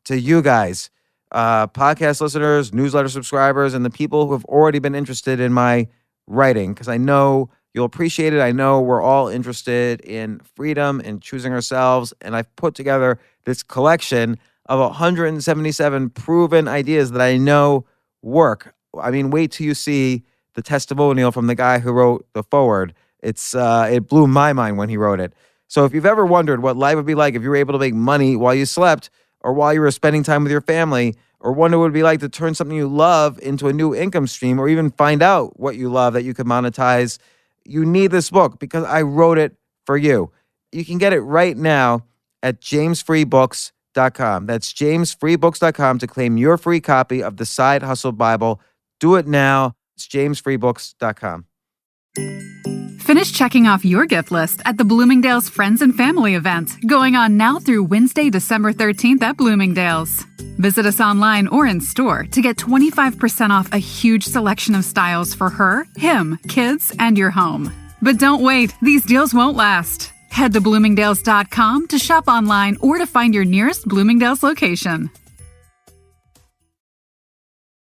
to you guys, podcast listeners, newsletter subscribers, and the people who have already been interested in my writing, because I know you'll appreciate it. I know we're all interested in freedom and choosing ourselves, and I've put together this collection of 177 proven ideas that I know work. I mean, wait till you see the testimonial from the guy who wrote the foreword. It blew my mind when he wrote it. So if you've ever wondered what life would be like if you were able to make money while you slept, or while you were spending time with your family, or wonder what it would be like to turn something you love into a new income stream, or even find out what you love that you could monetize, you need this book, because I wrote it for you. You can get it right now at jamesfreebooks.com. That's jamesfreebooks.com to claim your free copy of the Side Hustle Bible. Do it now. It's jamesfreebooks.com. Finish checking off your gift list at the Bloomingdale's Friends and Family event, going on now through Wednesday, December 13th at Bloomingdale's. Visit us online or in store to get 25% off a huge selection of styles for her, him, kids, and your home. But don't wait, these deals won't last. Head to Bloomingdales.com to shop online or to find your nearest Bloomingdale's location.